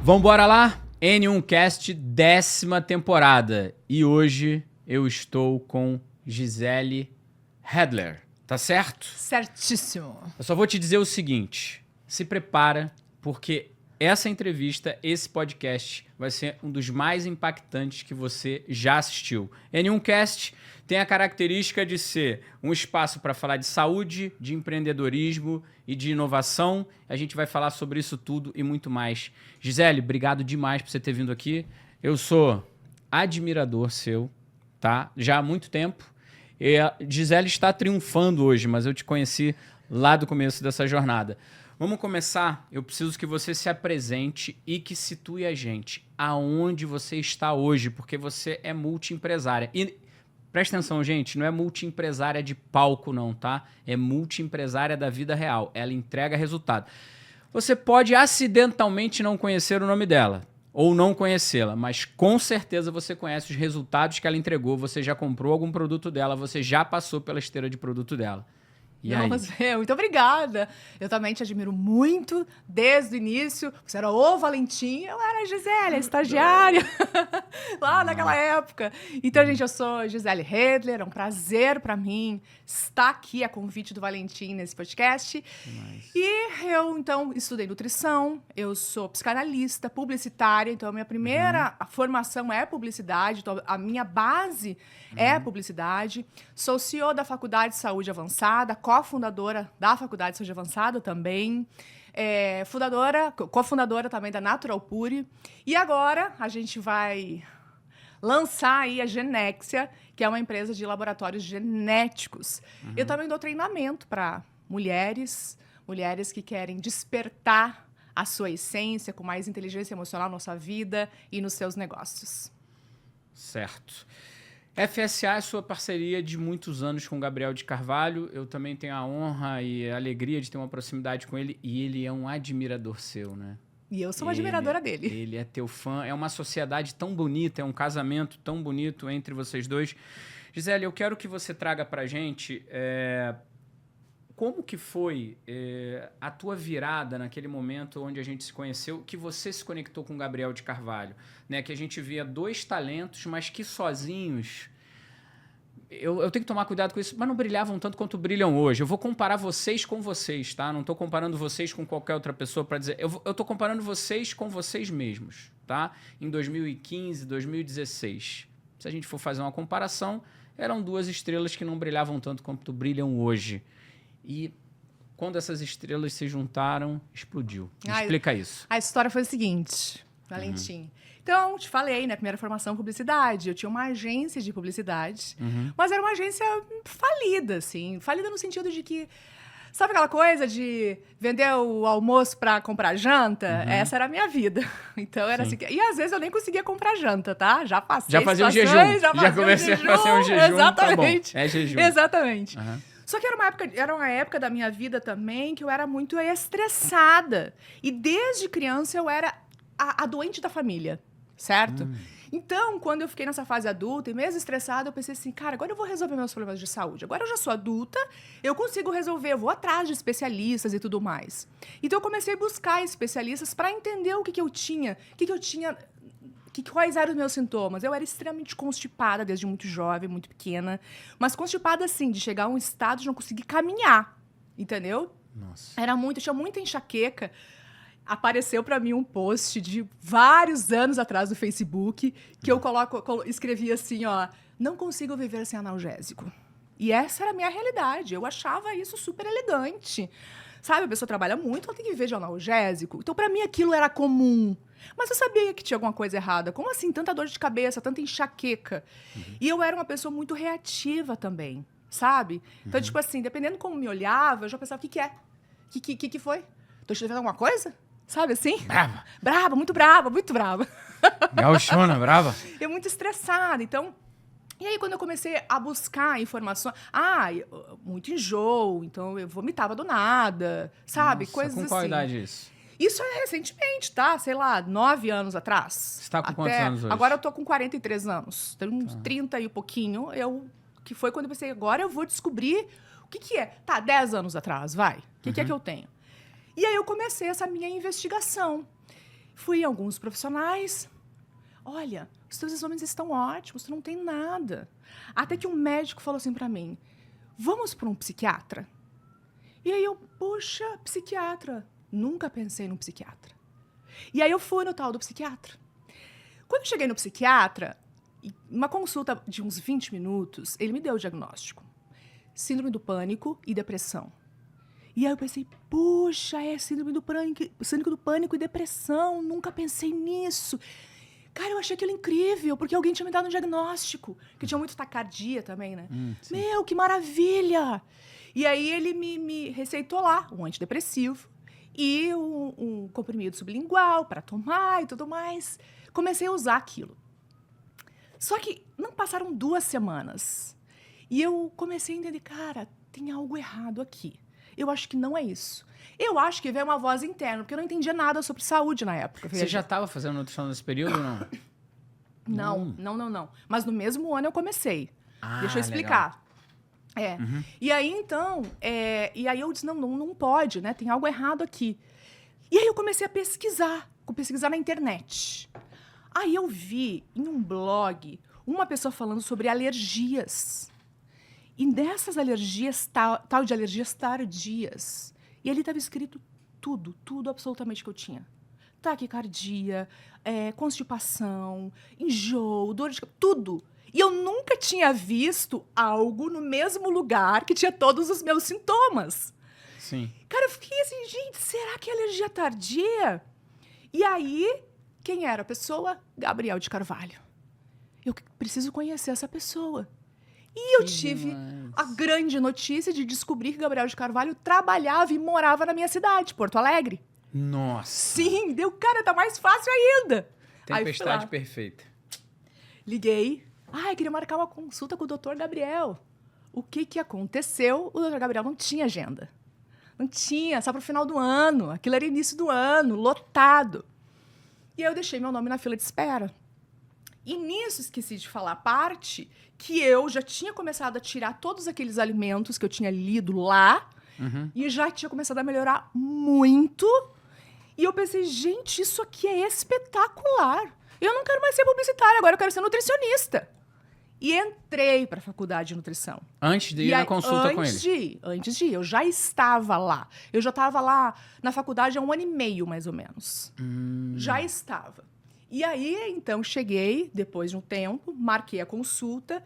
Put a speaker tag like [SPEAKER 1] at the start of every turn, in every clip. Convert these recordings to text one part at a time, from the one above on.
[SPEAKER 1] Vambora lá? N1Cast, 10ª temporada. E hoje eu estou com Gisele Hedler. Tá certo?
[SPEAKER 2] Certíssimo.
[SPEAKER 1] Eu só vou te dizer o seguinte. Se prepara, porque essa entrevista, esse podcast, vai ser um dos mais impactantes que você já assistiu. N1Cast tem a característica de ser um espaço para falar de saúde, de empreendedorismo e de inovação. A gente vai falar sobre isso tudo e muito mais. Gisele, obrigado demais por você ter vindo aqui. Eu sou admirador seu, tá? Já há muito tempo. E a Gisele está triunfando hoje, mas eu te conheci lá do começo dessa jornada. Vamos começar. Eu preciso que você se apresente e que situe a gente aonde você está hoje, porque você é multiempresária. E presta atenção, gente, não é multiempresária de palco não, tá? É multiempresária da vida real. Ela entrega resultado. Você pode acidentalmente não conhecer o nome dela ou não conhecê-la, mas com certeza você conhece os resultados que ela entregou, você já comprou algum produto dela, você já passou pela esteira de produto dela. E aí?
[SPEAKER 2] Muito obrigada. Eu também te admiro muito desde o início. Você era o Valentim, eu era a Gisele, a estagiária, lá naquela época. Então, gente, eu sou Gisele Hedler, é um prazer para mim estar aqui a convite do Valentim nesse podcast.
[SPEAKER 1] Nice.
[SPEAKER 2] E eu, então, estudei nutrição, eu sou psicanalista, publicitária, então a minha primeira formação é publicidade, então a minha base é publicidade. Sou CEO da Faculdade de Saúde Avançada, cofundadora da Faculdade de Saúde Avançada também, cofundadora também da Natural Pure. E agora a gente vai lançar aí a Genexia, que é uma empresa de laboratórios genéticos. Eu também dou treinamento para mulheres que querem despertar a sua essência com mais inteligência emocional na sua vida e nos seus negócios.
[SPEAKER 1] Certo. FSA é sua parceria de muitos anos com o Gabriel de Carvalho. Eu também tenho a honra e a alegria de ter uma proximidade com ele. E ele é um admirador seu, né?
[SPEAKER 2] E eu sou uma admiradora dele.
[SPEAKER 1] Ele é teu fã. É uma sociedade tão bonita, é um casamento tão bonito entre vocês dois. Gisele, eu quero que você traga pra gente como que foi a tua virada naquele momento onde a gente se conheceu, que você se conectou com o Gabriel de Carvalho, né? Que a gente via dois talentos, mas que sozinhos... Eu tenho que tomar cuidado com isso, mas não brilhavam tanto quanto brilham hoje. Eu vou comparar vocês com vocês, tá? Não estou comparando vocês com qualquer outra pessoa para dizer... Eu estou comparando vocês com vocês mesmos, tá? Em 2015, 2016. Se a gente for fazer uma comparação, eram duas estrelas que não brilhavam tanto quanto brilham hoje. E quando essas estrelas se juntaram, explodiu. Explica isso.
[SPEAKER 2] A história foi o seguinte, Valentim. Então, te falei, né? Primeira formação, publicidade. Eu tinha uma agência de publicidade, mas era uma agência falida, assim. Falida no sentido de que... Sabe aquela coisa de vender o almoço para comprar janta? Essa era a minha vida. Então, era assim. E às vezes eu nem conseguia comprar janta, tá? Já passei.
[SPEAKER 1] Já fazia um jejum. Já comecei a fazer um jejum.
[SPEAKER 2] Exatamente.
[SPEAKER 1] Tá bom. É jejum.
[SPEAKER 2] Exatamente. Só que era uma época da minha vida também que eu era muito estressada. E desde criança eu era a doente da família, certo? Então, quando eu fiquei nessa fase adulta e mesmo estressada, eu pensei assim, cara, agora eu vou resolver meus problemas de saúde. Agora eu já sou adulta, eu consigo resolver, eu vou atrás de especialistas e tudo mais. Então, eu comecei a buscar especialistas para entender o que eu tinha, quais eram os meus sintomas. Eu era extremamente constipada desde muito jovem, muito pequena. Mas constipada, assim, de chegar a um estado de não conseguir caminhar. Entendeu?
[SPEAKER 1] Nossa.
[SPEAKER 2] Tinha muita enxaqueca. Apareceu para mim um post de vários anos atrás no Facebook, que eu escrevi assim, ó, não consigo viver sem analgésico. E essa era a minha realidade. Eu achava isso super elegante. Sabe, a pessoa trabalha muito, ela tem que viver de analgésico. Então, para mim, aquilo era comum. Mas eu sabia que tinha alguma coisa errada. Como assim? Tanta dor de cabeça, tanta enxaqueca. E eu era uma pessoa muito reativa também, sabe? Então, tipo assim, dependendo como me olhava, eu já pensava, o que é? O que foi? Tô te devendo alguma coisa? Sabe assim?
[SPEAKER 1] Brava.
[SPEAKER 2] Brava, muito brava, muito brava.
[SPEAKER 1] Gauchona, brava.
[SPEAKER 2] Eu muito estressada, então... E aí, quando eu comecei a buscar informações... muito enjoo, então eu vomitava do nada, sabe?
[SPEAKER 1] Nossa,
[SPEAKER 2] coisas
[SPEAKER 1] com
[SPEAKER 2] assim.
[SPEAKER 1] qual idade isso?
[SPEAKER 2] Isso é recentemente, tá? Sei lá, 9 anos atrás.
[SPEAKER 1] Você tá com quantos anos hoje?
[SPEAKER 2] Agora eu tô com 43 anos. Tenho uns 30 e um pouquinho. Que foi quando eu pensei, agora eu vou descobrir o que é. Tá, 10 anos atrás, vai. O que é que eu tenho? E aí eu comecei essa minha investigação. Fui em alguns profissionais. Olha, os teus exames estão ótimos, tu não tem nada. Até que um médico falou assim pra mim, vamos para um psiquiatra? E aí eu, poxa, psiquiatra. Nunca pensei num psiquiatra. E aí eu fui no tal do psiquiatra. Quando eu cheguei no psiquiatra, uma consulta de uns 20 minutos, ele me deu o diagnóstico. Síndrome do pânico e depressão. E aí eu pensei, puxa, é síndrome do pânico e depressão, nunca pensei nisso. Cara, eu achei aquilo incrível, porque alguém tinha me dado um diagnóstico, que tinha muito taquicardia também, né? Meu, que maravilha! E aí ele me receitou lá um antidepressivo e um comprimido sublingual para tomar e tudo mais. Comecei a usar aquilo. Só que não passaram 2 semanas. E eu comecei a entender, cara, tem algo errado aqui. Eu acho que não é isso. Eu acho que veio uma voz interna, porque eu não entendia nada sobre saúde na época.
[SPEAKER 1] Você já estava fazendo nutrição nesse período ou não?
[SPEAKER 2] Não. Mas no mesmo ano eu comecei. Deixa eu explicar.
[SPEAKER 1] Legal.
[SPEAKER 2] E aí, então, e aí eu disse, não pode, né? Tem algo errado aqui. E aí eu comecei a pesquisar na internet. Aí eu vi em um blog uma pessoa falando sobre alergias. E dessas alergias, tal de alergias tardias. E ali estava escrito tudo absolutamente que eu tinha. Taquicardia, constipação, enjoo, dor de cabeça, tudo. E eu nunca tinha visto algo no mesmo lugar que tinha todos os meus sintomas.
[SPEAKER 1] Sim.
[SPEAKER 2] Cara, eu fiquei assim, gente, será que é alergia tardia? E aí, quem era a pessoa? Gabriel de Carvalho. Eu preciso conhecer essa pessoa. E eu tive a grande notícia de descobrir que Gabriel de Carvalho trabalhava e morava na minha cidade, Porto Alegre.
[SPEAKER 1] Nossa!
[SPEAKER 2] Sim, deu, cara, tá mais fácil ainda.
[SPEAKER 1] Tempestade perfeita.
[SPEAKER 2] Liguei. Eu queria marcar uma consulta com o doutor Gabriel. O que aconteceu? O doutor Gabriel não tinha agenda. Não tinha, só pro final do ano. Aquilo era início do ano, lotado. E aí eu deixei meu nome na fila de espera. E nisso esqueci de falar a parte que eu já tinha começado a tirar todos aqueles alimentos que eu tinha lido lá e já tinha começado a melhorar muito. E eu pensei, gente, isso aqui é espetacular. Eu não quero mais ser publicitária, agora eu quero ser nutricionista. E entrei para a faculdade de nutrição.
[SPEAKER 1] Antes de ir na consulta com ele?
[SPEAKER 2] Antes de ir. Eu já estava lá. Eu já estava lá na faculdade há 1 ano e meio, mais ou menos. Já estava. E aí, então, cheguei, depois de um tempo, marquei a consulta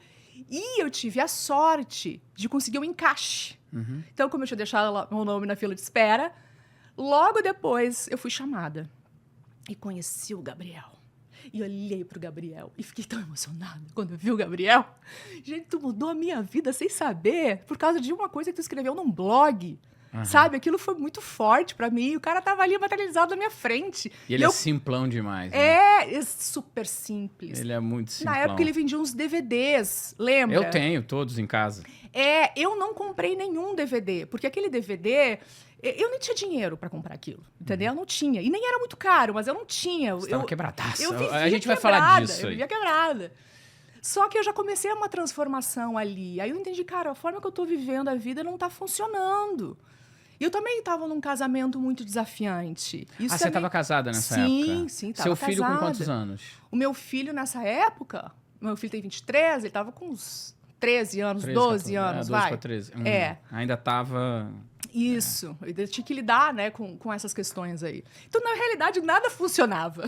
[SPEAKER 2] e eu tive a sorte de conseguir um encaixe. Então, como eu tinha deixado meu nome na fila de espera, logo depois eu fui chamada. E conheci o Gabriel. E olhei pro Gabriel e fiquei tão emocionada quando eu vi o Gabriel. Gente, tu mudou a minha vida sem saber por causa de uma coisa que tu escreveu num blog. Sabe? Aquilo foi muito forte pra mim. O cara tava ali materializado na minha frente.
[SPEAKER 1] E ele é simplão demais, né?
[SPEAKER 2] É super simples.
[SPEAKER 1] Ele é muito simplão.
[SPEAKER 2] Na época ele vendia uns DVDs, lembra?
[SPEAKER 1] Eu tenho todos em casa.
[SPEAKER 2] Eu não comprei nenhum DVD, porque aquele DVD... Eu nem tinha dinheiro pra comprar aquilo, entendeu? Eu não tinha. E nem era muito caro, mas eu não tinha.
[SPEAKER 1] Você tava quebradaço. A
[SPEAKER 2] vai
[SPEAKER 1] gente vai falar disso aí.
[SPEAKER 2] Eu vivia quebrada. Só que eu já comecei uma transformação ali. Aí eu entendi, cara, a forma que eu tô vivendo a vida não tá funcionando. E eu também tava num casamento muito desafiante. Isso
[SPEAKER 1] você tava casada nessa época?
[SPEAKER 2] Sim, tava
[SPEAKER 1] Seu filho
[SPEAKER 2] casada.
[SPEAKER 1] com quantos anos?
[SPEAKER 2] O meu filho, nessa época, meu filho tem 23, ele tava com uns 13 anos,
[SPEAKER 1] 13,
[SPEAKER 2] 12
[SPEAKER 1] 14,
[SPEAKER 2] anos,
[SPEAKER 1] 12
[SPEAKER 2] vai.
[SPEAKER 1] pra 13. Ainda tava...
[SPEAKER 2] Isso, eu tinha que lidar, né, com essas questões aí. Então, na realidade, nada funcionava.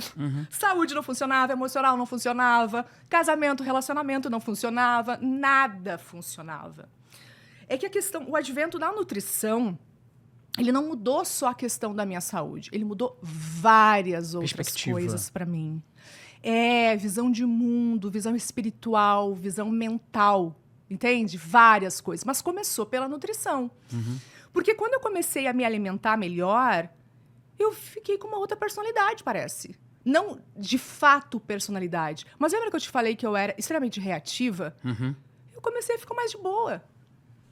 [SPEAKER 2] Saúde não funcionava, emocional não funcionava, casamento, relacionamento não funcionava, nada funcionava. É que o advento da nutrição, ele não mudou só a questão da minha saúde, ele mudou várias outras coisas para mim. Visão de mundo, visão espiritual, visão mental, entende? Várias coisas, mas começou pela nutrição. Porque quando eu comecei a me alimentar melhor, eu fiquei com uma outra personalidade, parece. Não de fato personalidade. Mas lembra que eu te falei que eu era extremamente reativa? Eu comecei a ficar mais de boa.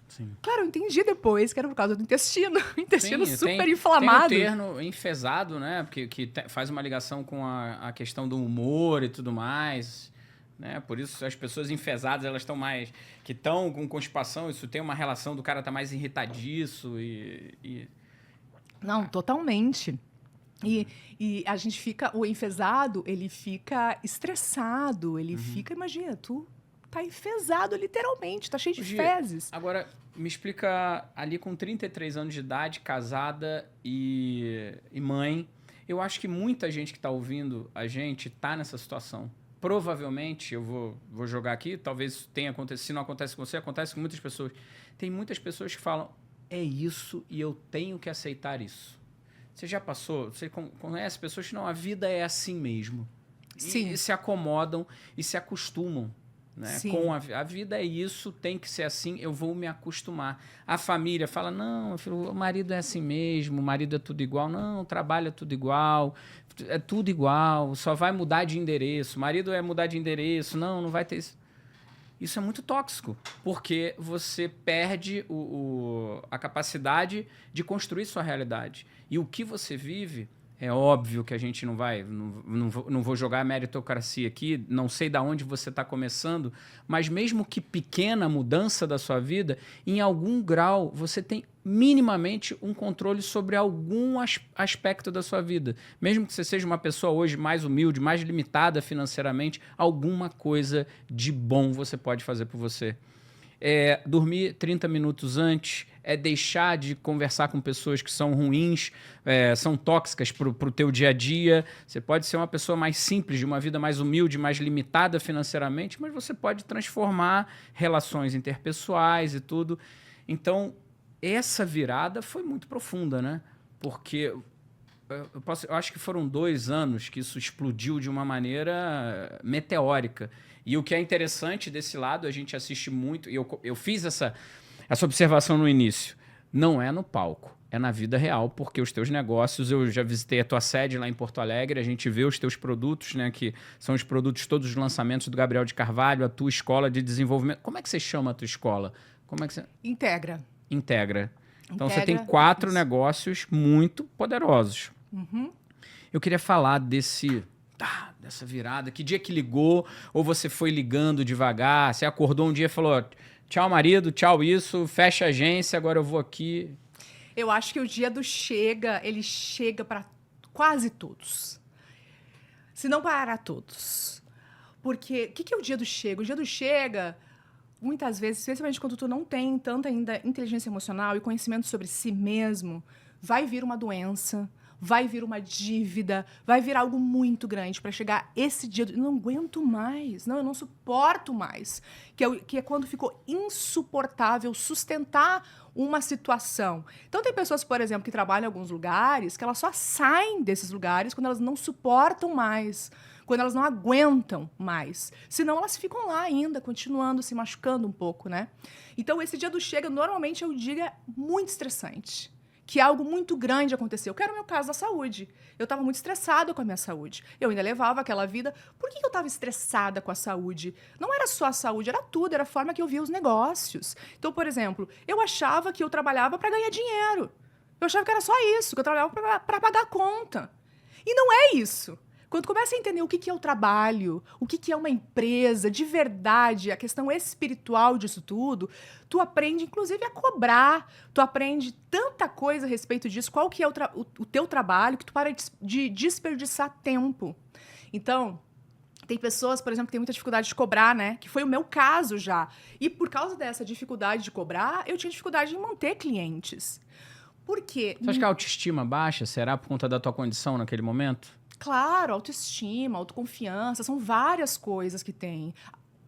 [SPEAKER 1] Sim.
[SPEAKER 2] Claro, eu entendi depois que era por causa do intestino. O intestino super inflamado.
[SPEAKER 1] Tem um termo enfesado, né? Que faz uma ligação com a questão do humor e tudo mais. Né? Por isso, as pessoas enfesadas, elas estão mais... Que estão com constipação, isso tem uma relação do cara estar mais irritadiço e...
[SPEAKER 2] Não, totalmente. E a gente fica, o enfesado, ele fica estressado, ele fica, imagina, tu tá enfesado literalmente, tá cheio de
[SPEAKER 1] Gia,
[SPEAKER 2] fezes.
[SPEAKER 1] Agora, me explica, ali com 33 anos de idade, casada e mãe, eu acho que muita gente que está ouvindo a gente está nessa situação. Provavelmente, eu vou jogar aqui, talvez tenha acontecido, se não acontece com você, acontece com muitas pessoas. Tem muitas pessoas que falam, é isso e eu tenho que aceitar isso. Você já passou, você conhece pessoas que não, a vida é assim mesmo.
[SPEAKER 2] Sim.
[SPEAKER 1] E se acomodam e se acostumam. Né?
[SPEAKER 2] Sim.
[SPEAKER 1] Com a vida é isso, tem que ser assim, eu vou me acostumar. A família fala, não, filho, o marido é assim mesmo, o marido é tudo igual. Não, o trabalho é tudo igual, é tudo igual, só vai mudar de endereço. O marido é mudar de endereço, não vai ter isso. Isso é muito tóxico, porque você perde a capacidade de construir sua realidade. E o que você vive, é óbvio que a gente não vou jogar a meritocracia aqui, não sei de onde você está começando, mas mesmo que pequena mudança da sua vida, em algum grau você tem minimamente um controle sobre algum aspecto da sua vida. Mesmo que você seja uma pessoa hoje mais humilde, mais limitada financeiramente, alguma coisa de bom você pode fazer por você. Dormir 30 minutos antes, deixar de conversar com pessoas que são ruins, são tóxicas para o teu dia a dia. Você pode ser uma pessoa mais simples, de uma vida mais humilde, mais limitada financeiramente, mas você pode transformar relações interpessoais e tudo. Então, essa virada foi muito profunda, né? Porque eu acho que foram 2 anos que isso explodiu de uma maneira meteórica. E o que é interessante desse lado, a gente assiste muito, e eu fiz essa observação no início, não é no palco, é na vida real, porque os teus negócios, eu já visitei a tua sede lá em Porto Alegre, a gente vê os teus produtos, né, que são os produtos, todos os lançamentos do Gabriel de Carvalho, a tua escola de desenvolvimento. Como é que você chama a tua escola? Como é que você...
[SPEAKER 2] Integra.
[SPEAKER 1] Então, você tem 4 negócios muito poderosos. Eu queria falar dessa virada. Que dia que ligou? Ou você foi ligando devagar? Você acordou um dia e falou, tchau marido, tchau isso, fecha a agência, agora eu vou aqui.
[SPEAKER 2] Eu acho que o dia do chega, ele chega para quase todos. Se não para todos. Porque o que é o dia do chega? O dia do chega... Muitas vezes, especialmente quando tu não tem tanta ainda inteligência emocional e conhecimento sobre si mesmo, vai vir uma doença, vai vir uma dívida, vai vir algo muito grande para chegar esse dia. Eu não aguento mais, eu não suporto mais. Que é quando ficou insuportável sustentar uma situação. Então, tem pessoas, por exemplo, que trabalham em alguns lugares, que elas só saem desses lugares quando elas não suportam mais, quando elas não aguentam mais. Senão, elas ficam lá ainda, continuando, se machucando um pouco, né? Então, esse dia do chega, normalmente, é um dia muito estressante. Que algo muito grande aconteceu. Que era o meu caso da saúde. Eu estava muito estressada com a minha saúde. Eu ainda levava aquela vida. Por que eu estava estressada com a saúde? Não era só a saúde, era tudo. Era a forma que eu via os negócios. Então, por exemplo, eu achava que eu trabalhava para ganhar dinheiro. Eu achava que era só isso, que eu trabalhava para pagar a conta. E não é isso. Quando começa a entender o que é o trabalho, o que é uma empresa, de verdade, a questão espiritual disso tudo, tu aprende, inclusive, a cobrar. Tu aprende tanta coisa a respeito disso, qual que é o teu trabalho, que tu para de desperdiçar tempo. Então, tem pessoas, por exemplo, que têm muita dificuldade de cobrar, né? Que foi o meu caso já. E por causa dessa dificuldade de cobrar, eu tinha dificuldade em manter clientes. Por quê?
[SPEAKER 1] Você acha que a autoestima baixa, será por conta da tua condição naquele momento?
[SPEAKER 2] Claro, autoestima, autoconfiança, são várias coisas que tem.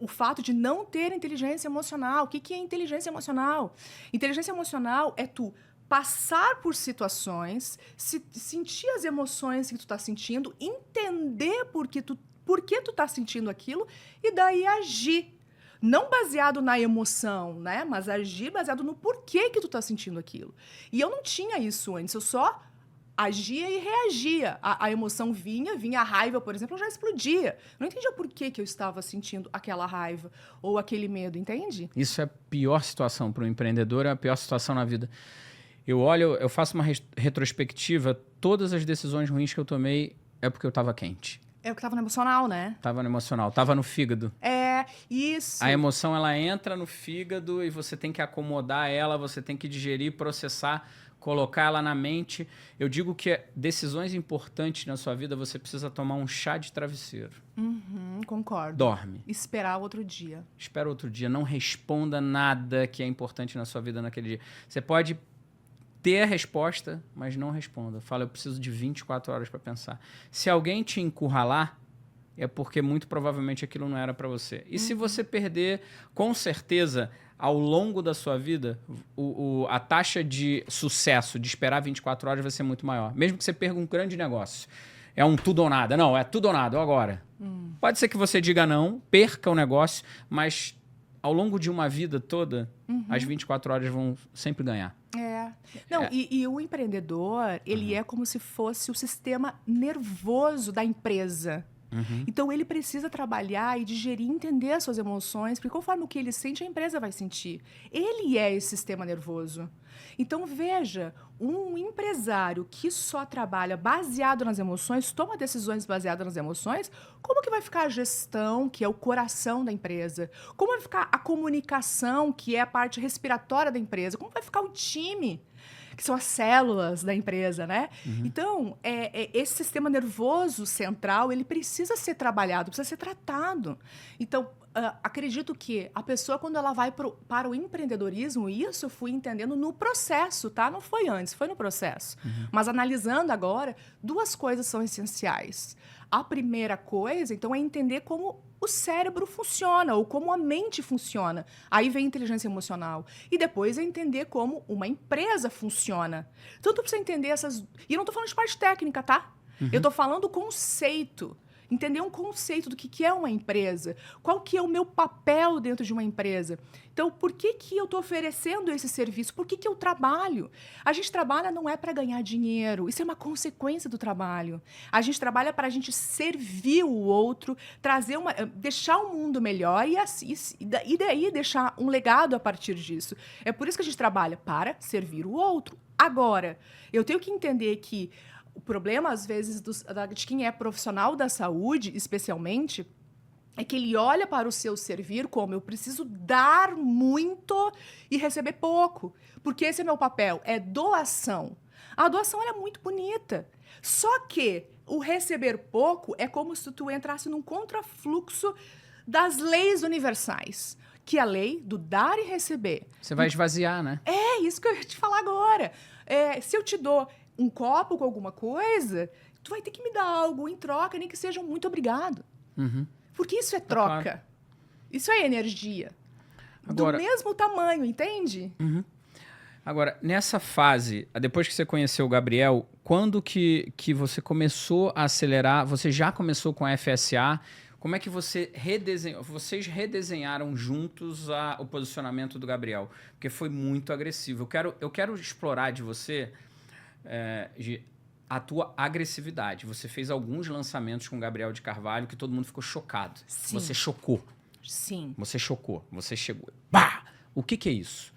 [SPEAKER 2] O fato de não ter inteligência emocional. O que é inteligência emocional? Inteligência emocional é tu passar por situações, sentir as emoções que tu tá sentindo, entender por que tu tá sentindo aquilo e daí agir. Não baseado na emoção, né? Mas agir baseado no porquê que tu tá sentindo aquilo. E eu não tinha isso antes, eu só agia e reagia. A emoção vinha a raiva, por exemplo, eu já explodia. Eu não entendia por que eu estava sentindo aquela raiva ou aquele medo, entende?
[SPEAKER 1] Isso é a pior situação para o empreendedor, é a pior situação na vida. Eu faço uma retrospectiva, todas as decisões ruins que eu tomei é porque eu estava quente.
[SPEAKER 2] É o que estava no emocional, né?
[SPEAKER 1] Estava no emocional, estava no fígado.
[SPEAKER 2] É, isso.
[SPEAKER 1] A emoção, ela entra no fígado e você tem que acomodar ela, você tem que digerir, processar colocar ela na mente. Eu digo que decisões importantes na sua vida, você precisa tomar um chá de travesseiro.
[SPEAKER 2] Concordo.
[SPEAKER 1] Dorme.
[SPEAKER 2] Esperar outro dia.
[SPEAKER 1] Espera outro dia. Não responda nada que é importante na sua vida naquele dia. Você pode ter a resposta, mas não responda. Fala, eu preciso de 24 horas para pensar. Se alguém te encurralar, é porque muito provavelmente aquilo não era para você. E se você perder, com certeza, ao longo da sua vida, a taxa de sucesso de esperar 24 horas vai ser muito maior. Mesmo que você perca um grande negócio. É um tudo ou nada. Não, é tudo ou nada, ou agora. Pode ser que você diga não, perca o negócio, mas ao longo de uma vida toda, as 24 horas vão sempre ganhar.
[SPEAKER 2] Não, e o empreendedor, ele é como se fosse o sistema nervoso da empresa. Então, ele precisa trabalhar e digerir, entender as suas emoções, porque conforme o que ele sente, a empresa vai sentir. Ele é esse sistema nervoso. Então, veja, um empresário que só trabalha baseado nas emoções, toma decisões baseadas nas emoções, como que vai ficar a gestão, que é o coração da empresa? Como vai ficar a comunicação, que é a parte respiratória da empresa? Como vai ficar o time? Que são as células da empresa, né? Então, esse sistema nervoso central, ele precisa ser trabalhado, precisa ser tratado. Então, acredito que a pessoa, quando ela vai para o empreendedorismo, isso eu fui entendendo no processo, tá? Não foi antes, foi no processo. Mas analisando agora, duas coisas são essenciais. A primeira coisa, então, é entender como o cérebro funciona ou como a mente funciona. Aí vem a inteligência emocional. E depois é entender como uma empresa funciona. Tanto para você entender essas... E eu não estou falando de parte técnica, tá? Eu estou falando do conceito. Entender um conceito do que é uma empresa. Qual que é o meu papel dentro de uma empresa. Então, por que eu estou oferecendo esse serviço? Por que eu trabalho? A gente trabalha não é para ganhar dinheiro. Isso é uma consequência do trabalho. A gente trabalha para a gente servir o outro, deixar o mundo melhor e daí deixar um legado a partir disso. É por isso que a gente trabalha para servir o outro. Agora, eu tenho que entender que o problema, às vezes, de quem é profissional da saúde, especialmente, é que ele olha para o seu servir como eu preciso dar muito e receber pouco. Porque esse é meu papel, é doação. A doação ela é muito bonita. Só que o receber pouco é como se tu entrasse num contrafluxo das leis universais. Que é a lei do dar e receber.
[SPEAKER 1] Você vai esvaziar, né?
[SPEAKER 2] É isso que eu ia te falar agora. Se eu te dou um copo com alguma coisa, tu vai ter que me dar algo em troca, nem que seja um muito obrigado. Porque isso é troca.
[SPEAKER 1] Claro.
[SPEAKER 2] Isso é energia.
[SPEAKER 1] Agora,
[SPEAKER 2] do mesmo tamanho, entende?
[SPEAKER 1] Agora, nessa fase, depois que você conheceu o Gabriel, quando que você começou a acelerar? Você já começou com a FSA? Como é que você vocês redesenharam juntos o posicionamento do Gabriel? Porque foi muito agressivo. Eu quero explorar de você a tua agressividade. Você fez alguns lançamentos com o Gabriel de Carvalho que todo mundo ficou chocado.
[SPEAKER 2] Sim.
[SPEAKER 1] Você chocou.
[SPEAKER 2] Sim.
[SPEAKER 1] Você chocou. Você chegou. Pá! O que é isso?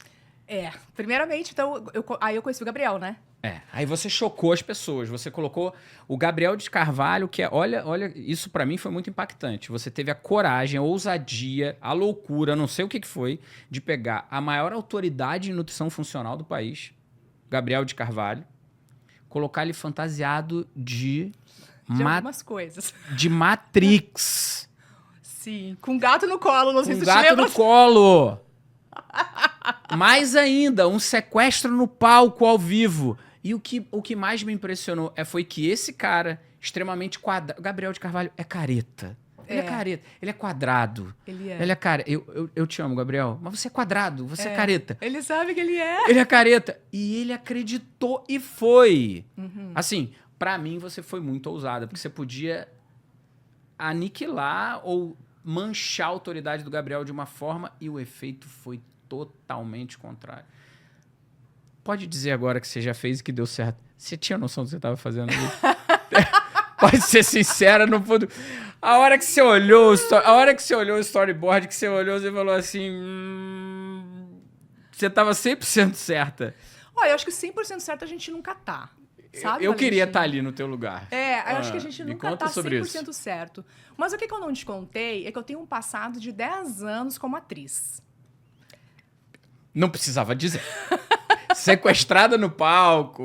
[SPEAKER 2] Primeiramente, então, aí eu conheci o Gabriel, né?
[SPEAKER 1] Aí você chocou as pessoas. Você colocou o Gabriel de Carvalho, que olha, isso pra mim foi muito impactante. Você teve a coragem, a ousadia, a loucura, não sei o que foi, de pegar a maior autoridade em nutrição funcional do país, Gabriel de Carvalho, colocar ele fantasiado de
[SPEAKER 2] algumas coisas.
[SPEAKER 1] De Matrix.
[SPEAKER 2] Sim, com gato no colo, não sei se
[SPEAKER 1] você lembra. Com gato no colo. Mais ainda, um sequestro no palco ao vivo. E o que mais me impressionou foi que esse cara, extremamente quadrado... Gabriel de Carvalho é careta. Ele é careta. Ele é quadrado.
[SPEAKER 2] Ele é.
[SPEAKER 1] Ele é careta. Eu te amo, Gabriel, mas você é quadrado, você é careta.
[SPEAKER 2] Ele sabe que ele é.
[SPEAKER 1] Ele é careta. E ele acreditou e foi. Assim, pra mim você foi muito ousada, porque você podia aniquilar ou manchar a autoridade do Gabriel de uma forma e o efeito foi totalmente contrário. Pode dizer agora que você já fez e que deu certo. Você tinha noção do que você estava fazendo ali? Pode ser sincera, no fundo. A hora que você olhou o storyboard, que você olhou, você falou assim... você estava 100% certa.
[SPEAKER 2] Olha, eu acho que 100% certo a gente nunca tá. Sabe,
[SPEAKER 1] eu queria estar ali no teu lugar.
[SPEAKER 2] Eu acho que a gente nunca tá 100%
[SPEAKER 1] isso.
[SPEAKER 2] certo. Mas o que eu não te contei é que eu tenho um passado de 10 anos como atriz.
[SPEAKER 1] Não precisava dizer. sequestrada no palco,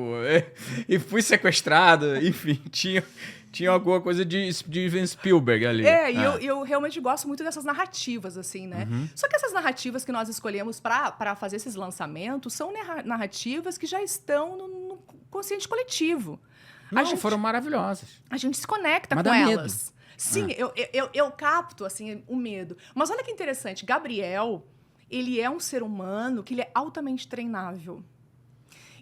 [SPEAKER 1] e fui sequestrado, enfim, tinha alguma coisa de Steven Spielberg ali.
[SPEAKER 2] E eu realmente gosto muito dessas narrativas, assim, né? Só que essas narrativas que nós escolhemos para fazer esses lançamentos são narrativas que já estão no consciente coletivo.
[SPEAKER 1] Não, foram maravilhosas.
[SPEAKER 2] A gente se conecta
[SPEAKER 1] Mas
[SPEAKER 2] com
[SPEAKER 1] dá
[SPEAKER 2] elas.
[SPEAKER 1] medo.
[SPEAKER 2] Sim, eu capto, assim, o medo. Mas olha que interessante, Gabriel, ele é um ser humano que ele é altamente treinável.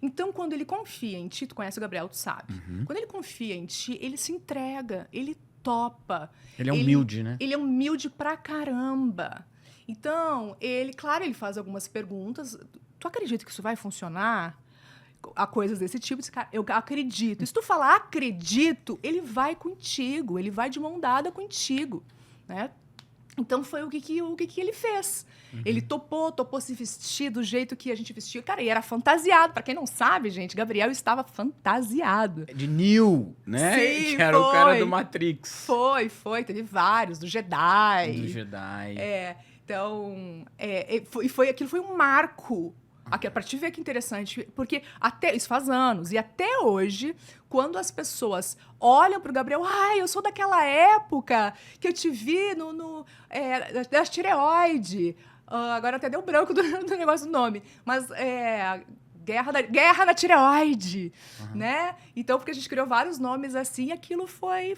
[SPEAKER 2] Então, quando ele confia em ti, tu conhece o Gabriel, tu sabe. Quando ele confia em ti, ele se entrega, ele topa.
[SPEAKER 1] Ele é humilde, né?
[SPEAKER 2] Ele é humilde pra caramba. Então, claro, ele faz algumas perguntas. Tu acredita que isso vai funcionar? A coisas desse tipo, cara, eu acredito. E se tu falar acredito, ele vai contigo, ele vai de mão dada contigo, né? Então foi o que ele fez. Ele topou se vestir do jeito que a gente vestia. Cara, e era fantasiado. Pra quem não sabe, gente, Gabriel estava fantasiado.
[SPEAKER 1] De Neo, né?
[SPEAKER 2] Sim,
[SPEAKER 1] que era o cara do Matrix.
[SPEAKER 2] Foi. Teve vários, do Jedi.
[SPEAKER 1] Do Jedi.
[SPEAKER 2] Então, aquilo foi um marco. Pra te ver que interessante, porque isso faz anos, e até hoje, quando as pessoas olham pro Gabriel, eu sou daquela época que eu te vi da tireoide. Agora até deu branco do negócio do nome, mas Guerra da Tireoide, né? Então, porque a gente criou vários nomes assim, aquilo foi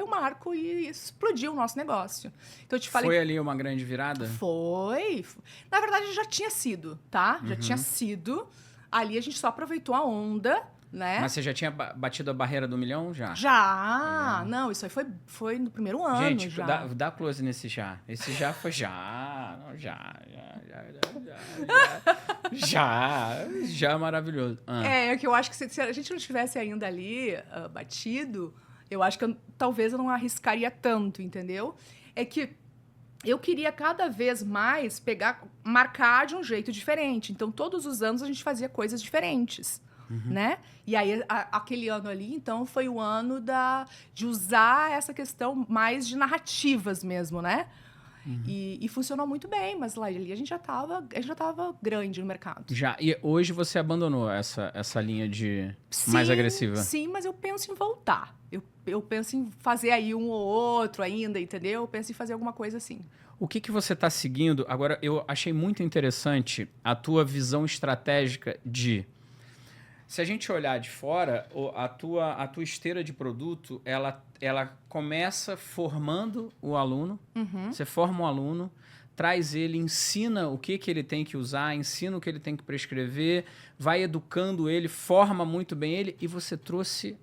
[SPEAKER 2] um marco e explodiu o nosso negócio. Então, eu te falei...
[SPEAKER 1] Foi ali uma grande virada?
[SPEAKER 2] Foi. Na verdade, já tinha sido, tá? Já tinha sido. Ali a gente só aproveitou a onda, né?
[SPEAKER 1] Mas você já tinha batido a barreira do 1 milhão já?
[SPEAKER 2] Já! Não, isso aí foi no primeiro ano.
[SPEAKER 1] Gente,
[SPEAKER 2] já.
[SPEAKER 1] dá close nesse já. Esse já foi já. Não, já maravilhoso.
[SPEAKER 2] É que eu acho que se a gente não tivesse ainda ali batido, eu acho que talvez eu não arriscaria tanto, entendeu? É que eu queria cada vez mais marcar de um jeito diferente. Então, todos os anos a gente fazia coisas diferentes. Né? E aí, aquele ano ali, então, foi o ano de usar essa questão mais de narrativas mesmo, né? E funcionou muito bem, mas lá ali a gente já tava grande no mercado.
[SPEAKER 1] Já. E hoje você abandonou essa linha de mais agressiva?
[SPEAKER 2] Sim, mas eu penso em voltar. Eu penso em fazer aí um ou outro ainda, entendeu? Eu penso em fazer alguma coisa assim.
[SPEAKER 1] O que você está seguindo? Agora, eu achei muito interessante a tua visão estratégica de... Se a gente olhar de fora, a tua esteira de produto, ela começa formando o aluno. Você forma um aluno, traz ele, ensina o que ele tem que usar, ensina o que ele tem que prescrever, vai educando ele, forma muito bem ele, e você trouxe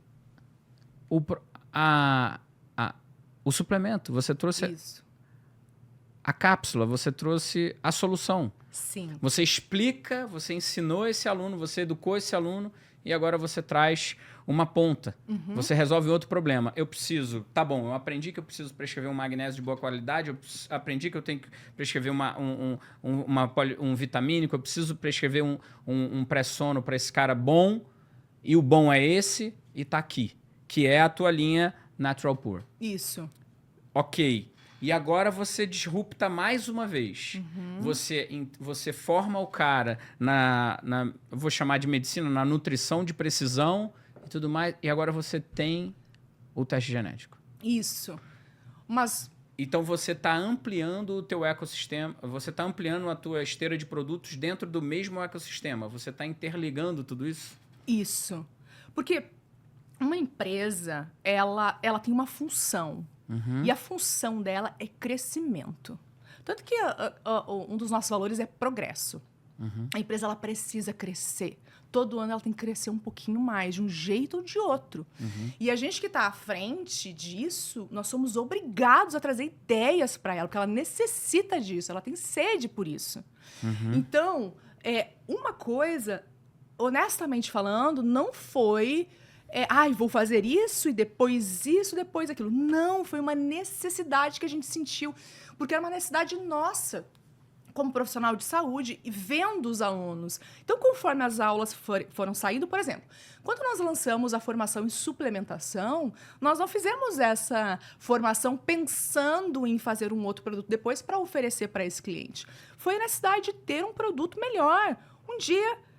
[SPEAKER 1] o suplemento, você trouxe a cápsula, você trouxe a solução.
[SPEAKER 2] Sim.
[SPEAKER 1] Você explica, você ensinou esse aluno, você educou esse aluno e agora você traz uma ponta. Você resolve outro problema. Eu aprendi que eu preciso prescrever um magnésio de boa qualidade, eu aprendi que eu tenho que prescrever um vitamínico, eu preciso prescrever um pré-sono para esse cara bom, e o bom é esse, e tá aqui, que é a tua linha Natural Pure.
[SPEAKER 2] Isso.
[SPEAKER 1] Ok. E agora você disrupta mais uma vez. Você forma o cara eu vou chamar de medicina, na nutrição de precisão e tudo mais. E agora você tem o teste genético.
[SPEAKER 2] Isso. Mas...
[SPEAKER 1] Então você está ampliando o teu ecossistema, você está ampliando a tua esteira de produtos dentro do mesmo ecossistema. Você está interligando tudo isso?
[SPEAKER 2] Isso. Porque uma empresa, ela tem uma função. E a função dela é crescimento. Tanto que um dos nossos valores é progresso. A empresa ela precisa crescer. Todo ano ela tem que crescer um pouquinho mais, de um jeito ou de outro. E a gente que está à frente disso, nós somos obrigados a trazer ideias para ela, porque ela necessita disso, ela tem sede por isso. Então, uma coisa, honestamente falando, não foi... vou fazer isso e depois aquilo. Não, foi uma necessidade que a gente sentiu, porque era uma necessidade nossa, como profissional de saúde, e vendo os alunos. Então, conforme as aulas foram saindo, por exemplo, quando nós lançamos a formação em suplementação, nós não fizemos essa formação pensando em fazer um outro produto depois para oferecer para esse cliente. Foi a necessidade de ter um produto melhor. Um dia...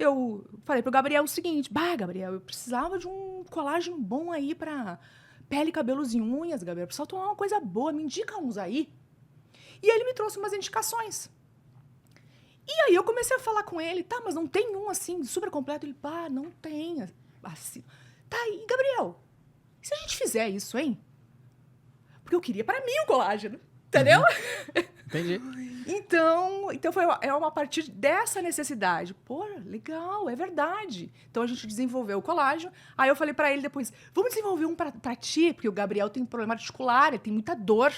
[SPEAKER 2] eu falei pro Gabriel o seguinte, Gabriel, eu precisava de um colágeno bom aí pra pele, cabelos e unhas, Gabriel. Eu precisava tomar uma coisa boa, me indica uns aí. E ele me trouxe umas indicações. E aí eu comecei a falar com ele, tá, mas não tem um assim, super completo? Ele, não tem. Assim. Tá aí, Gabriel, e se a gente fizer isso, hein? Porque eu queria pra mim o colágeno, entendeu?
[SPEAKER 1] Entendi.
[SPEAKER 2] Então é uma partir dessa necessidade. Pô, legal, é verdade. Então a gente desenvolveu o colágeno. Aí eu falei pra ele depois, vamos desenvolver um pra ti, porque o Gabriel tem problema articular, ele tem muita dor.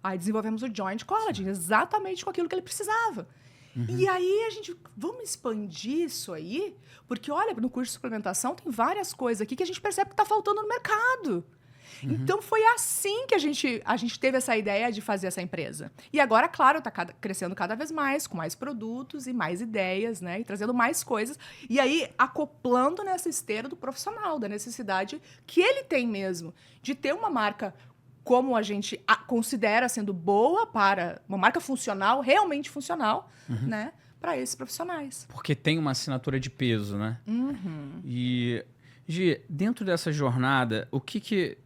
[SPEAKER 2] Aí desenvolvemos o Joint Collagen, exatamente com aquilo que ele precisava. E aí vamos expandir isso aí? Porque, olha, no curso de suplementação tem várias coisas aqui que a gente percebe que está faltando no mercado. Então, foi assim que a gente teve essa ideia de fazer essa empresa. E agora, claro, está crescendo cada vez mais, com mais produtos e mais ideias, né? E trazendo mais coisas. E aí, acoplando nessa esteira do profissional, da necessidade que ele tem mesmo de ter uma marca como a gente considera sendo boa para uma marca funcional, realmente funcional, né? Para esses profissionais.
[SPEAKER 1] Porque tem uma assinatura de peso, né? E, Gi, dentro dessa jornada, o que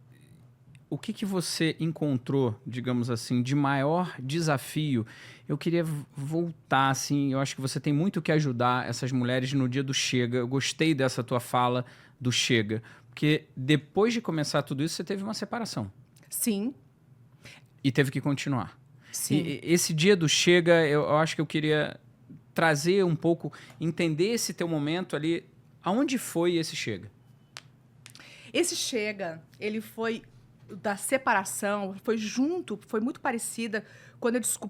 [SPEAKER 1] você encontrou, digamos assim, de maior desafio? Eu queria voltar, assim, eu acho que você tem muito que ajudar essas mulheres no dia do Chega. Eu gostei dessa tua fala do Chega. Porque depois de começar tudo isso, você teve uma separação.
[SPEAKER 2] Sim.
[SPEAKER 1] E teve que continuar.
[SPEAKER 2] Sim.
[SPEAKER 1] E esse dia do Chega, eu acho que eu queria trazer um pouco, entender esse teu momento ali. Aonde foi esse Chega?
[SPEAKER 2] Esse Chega, ele foi da separação, foi muito parecida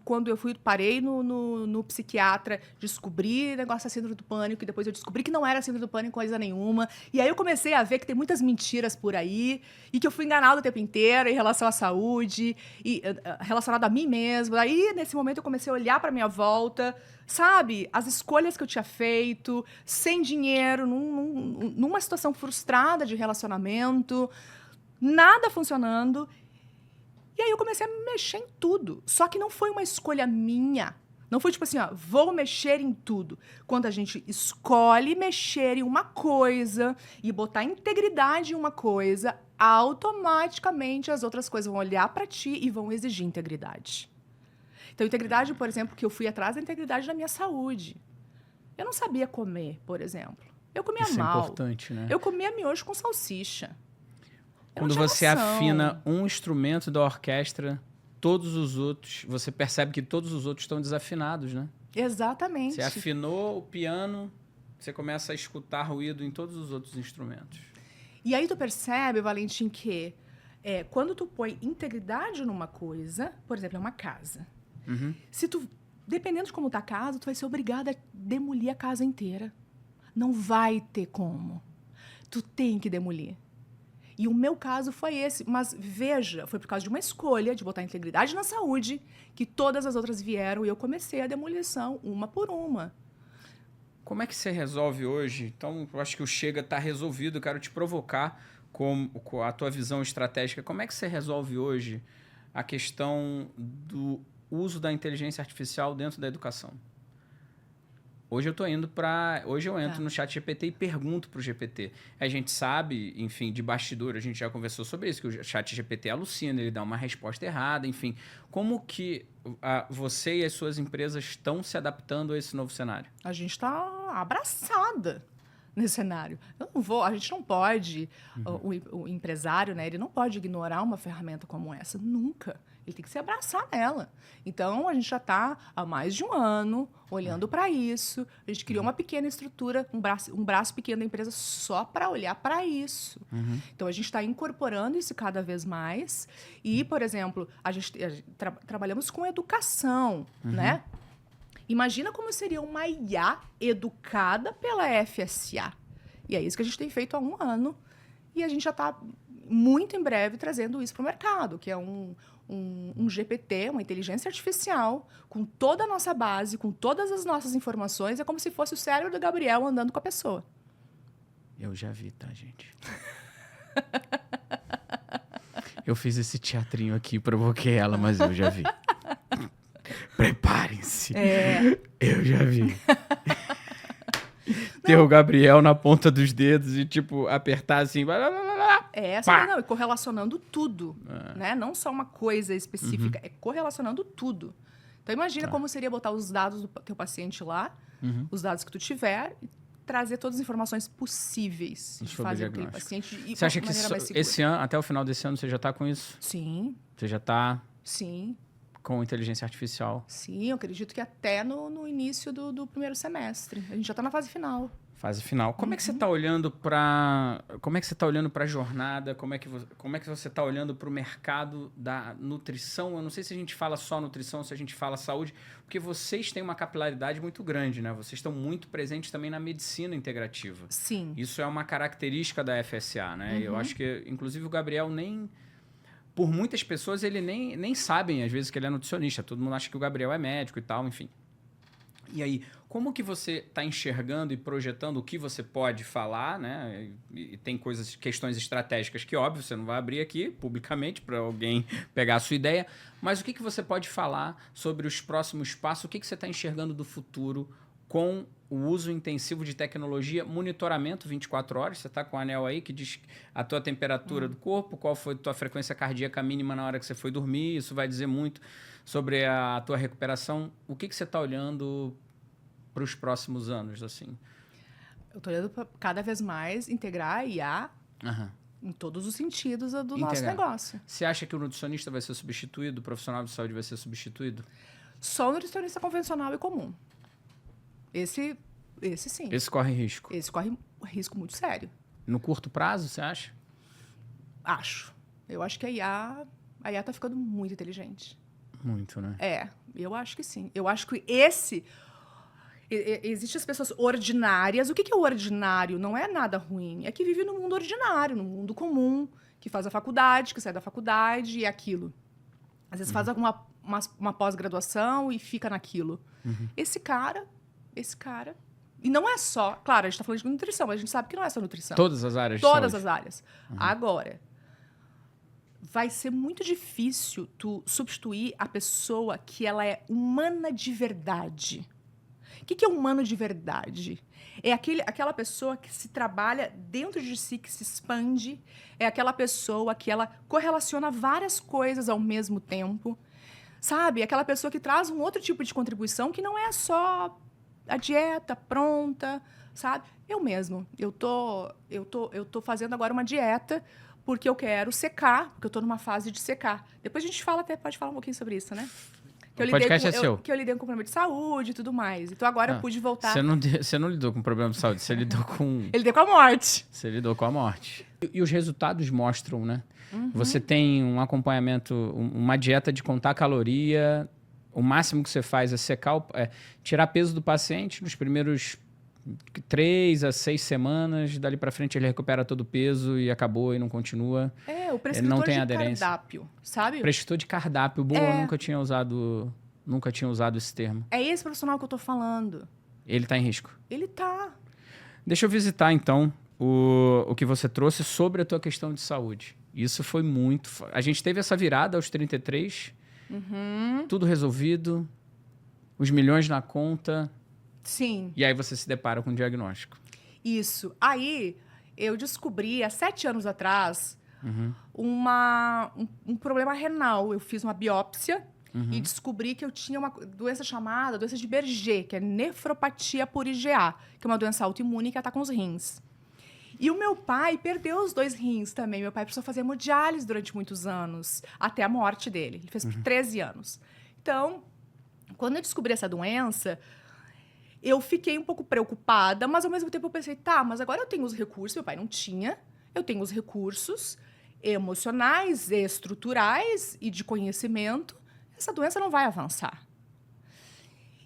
[SPEAKER 2] quando eu parei no psiquiatra, descobri negócio da síndrome do pânico, e depois eu descobri que não era síndrome do pânico coisa nenhuma. E aí eu comecei a ver que tem muitas mentiras por aí, e que eu fui enganada o tempo inteiro em relação à saúde, e relacionado a mim mesma. Aí, nesse momento, eu comecei a olhar para minha volta, sabe? As escolhas que eu tinha feito, sem dinheiro, numa situação frustrada de relacionamento, nada funcionando. E aí eu comecei a mexer em tudo. Só que não foi uma escolha minha. Não foi tipo assim, vou mexer em tudo. Quando a gente escolhe mexer em uma coisa e botar integridade em uma coisa, automaticamente as outras coisas vão olhar para ti e vão exigir integridade. Então, integridade, por exemplo, que eu fui atrás da integridade da minha saúde. Eu não sabia comer, por exemplo. Eu comia
[SPEAKER 1] Isso
[SPEAKER 2] mal.
[SPEAKER 1] É importante, né?
[SPEAKER 2] Eu comia miojo com salsicha.
[SPEAKER 1] Quando você afina um instrumento da orquestra, todos os outros, você percebe que todos os outros estão desafinados, né?
[SPEAKER 2] Exatamente.
[SPEAKER 1] Você afinou o piano, você começa a escutar ruído em todos os outros instrumentos.
[SPEAKER 2] E aí tu percebe, Valentim, que quando tu põe integridade numa coisa, por exemplo, é uma casa. Se tu, dependendo de como tá a casa, tu vai ser obrigada a demolir a casa inteira. Não vai ter como. Tu tem que demolir. E o meu caso foi esse. Mas veja, foi por causa de uma escolha de botar integridade na saúde que todas as outras vieram e eu comecei a demolição, uma por uma.
[SPEAKER 1] Como é que você resolve hoje? Então, eu acho que o Chega está resolvido. Eu quero te provocar com a tua visão estratégica. Como é que você resolve hoje a questão do uso da inteligência artificial dentro da educação? Hoje eu entro no chat GPT e pergunto para o GPT. A gente sabe, enfim, de bastidor, a gente já conversou sobre isso, que o chat GPT alucina, ele dá uma resposta errada, enfim. Como que você e as suas empresas estão se adaptando a esse novo cenário?
[SPEAKER 2] A gente está abraçada nesse cenário. A gente não pode, o empresário, né, ele não pode ignorar uma ferramenta como essa, nunca. Ele tem que se abraçar nela. Então, a gente já está há mais de um ano olhando para isso. A gente criou uma pequena estrutura, um braço pequeno da empresa só para olhar para isso. Então, a gente está incorporando isso cada vez mais. E, por exemplo, a gente trabalhamos com educação, né? Imagina como seria uma IA educada pela FSA. E é isso que a gente tem feito há um ano. E a gente já está, muito em breve, trazendo isso para o mercado, que é um GPT, uma inteligência artificial, com toda a nossa base, com todas as nossas informações. É como se fosse o cérebro do Gabriel andando com a pessoa.
[SPEAKER 1] Eu já vi, tá, gente? Eu fiz esse teatrinho aqui, provoquei ela, mas eu já vi. Preparem-se. Eu já vi. ter o Gabriel na ponta dos dedos e, tipo, apertar assim. Blá, blá, blá, blá.
[SPEAKER 2] Não, e correlacionando tudo, né? Não só uma coisa específica, é correlacionando tudo. Então, imagina como seria botar os dados do teu paciente lá, os dados que tu tiver, e trazer todas as informações possíveis de fazer com aquele paciente.
[SPEAKER 1] Você acha que esse ano, até o final desse ano, você já está com isso?
[SPEAKER 2] Sim.
[SPEAKER 1] Você já está
[SPEAKER 2] Sim.
[SPEAKER 1] com inteligência artificial?
[SPEAKER 2] Sim, eu acredito que até no início do primeiro semestre. A gente já está na fase final.
[SPEAKER 1] Fase final. Como é que você está olhando para a jornada? Como é que você está olhando para o mercado da nutrição? Eu não sei se a gente fala só nutrição, se a gente fala saúde, porque vocês têm uma capilaridade muito grande, né? Vocês estão muito presentes também na medicina integrativa.
[SPEAKER 2] Sim.
[SPEAKER 1] Isso é uma característica da FSA, né? Eu acho que, inclusive, o Gabriel nem... Por muitas pessoas, ele nem sabem, às vezes, que ele é nutricionista. Todo mundo acha que o Gabriel é médico e tal, enfim. E aí, como que você está enxergando e projetando o que você pode falar, né? E tem questões estratégicas que, óbvio, você não vai abrir aqui publicamente para alguém pegar a sua ideia, mas o que você pode falar sobre os próximos passos? O que você está enxergando do futuro com o uso intensivo de tecnologia, monitoramento 24 horas? Você está com o anel aí que diz a tua temperatura do corpo, qual foi a tua frequência cardíaca mínima na hora que você foi dormir, isso vai dizer muito sobre a tua recuperação. O que você está olhando para os próximos anos, assim?
[SPEAKER 2] Eu estou olhando para cada vez mais integrar a IA em todos os sentidos do nosso negócio.
[SPEAKER 1] Você acha que o nutricionista vai ser substituído, o profissional de saúde vai ser substituído?
[SPEAKER 2] Só o nutricionista convencional e comum. Esse sim.
[SPEAKER 1] Esse corre risco?
[SPEAKER 2] Esse corre um risco muito sério.
[SPEAKER 1] No curto prazo, você acha?
[SPEAKER 2] Acho. Eu acho que a IA está ficando muito inteligente.
[SPEAKER 1] Muito, né?
[SPEAKER 2] Eu acho que sim. Eu acho que existem as pessoas ordinárias. O que é o ordinário? Não é nada ruim. É que vive no mundo ordinário, no mundo comum, que faz a faculdade, que sai da faculdade e é aquilo. Às vezes faz uma pós-graduação e fica naquilo. Esse cara... E não é só... Claro, a gente está falando de nutrição, mas a gente sabe que não é só nutrição.
[SPEAKER 1] Todas as áreas de
[SPEAKER 2] Todas
[SPEAKER 1] saúde.
[SPEAKER 2] as áreas. Agora, vai ser muito difícil tu substituir a pessoa que ela é humana de verdade. O que é humano de verdade? É aquela pessoa que se trabalha dentro de si, que se expande. É aquela pessoa que ela correlaciona várias coisas ao mesmo tempo. Sabe? Aquela pessoa que traz um outro tipo de contribuição que não é só a dieta pronta, sabe? Eu mesmo. Eu tô fazendo agora uma dieta porque eu quero secar, porque eu tô numa fase de secar. Depois a gente pode falar um pouquinho sobre isso, né?
[SPEAKER 1] O podcast é seu.
[SPEAKER 2] Que eu lidei com problema de saúde e tudo mais. Então agora eu pude voltar.
[SPEAKER 1] Você não lidou com problema de saúde, você lidou com...
[SPEAKER 2] Ele lidou com a morte.
[SPEAKER 1] Você lidou com a morte. E os resultados mostram, né? Você tem um acompanhamento, uma dieta de contar caloria. O máximo que você faz é tirar peso do paciente nos primeiros 3 a 6 semanas. Dali para frente ele recupera todo o peso e acabou e não continua.
[SPEAKER 2] O prescritor
[SPEAKER 1] não tem
[SPEAKER 2] de
[SPEAKER 1] aderência.
[SPEAKER 2] Cardápio, sabe?
[SPEAKER 1] Prescritor de cardápio. Boa, eu nunca tinha usado esse termo.
[SPEAKER 2] É esse profissional que eu tô falando.
[SPEAKER 1] Ele está em risco?
[SPEAKER 2] Ele tá.
[SPEAKER 1] Deixa eu visitar, então, o que você trouxe sobre a tua questão de saúde. Isso foi muito... A gente teve essa virada aos 33, tudo resolvido, os milhões na conta.
[SPEAKER 2] Sim.
[SPEAKER 1] E aí você se depara com um diagnóstico.
[SPEAKER 2] Isso. Aí eu descobri, há 7 anos atrás, um problema renal. Eu fiz uma biópsia e descobri que eu tinha uma doença chamada doença de Berger, que é nefropatia por IgA, que é uma doença autoimune que ataca os rins. E o meu pai perdeu os 2 rins também. Meu pai precisou fazer hemodiálise durante muitos anos, até a morte dele. Ele fez por 13 anos. Então, quando eu descobri essa doença, eu fiquei um pouco preocupada, mas ao mesmo tempo eu pensei, mas agora eu tenho os recursos, meu pai não tinha, eu tenho os recursos emocionais, estruturais e de conhecimento, essa doença não vai avançar.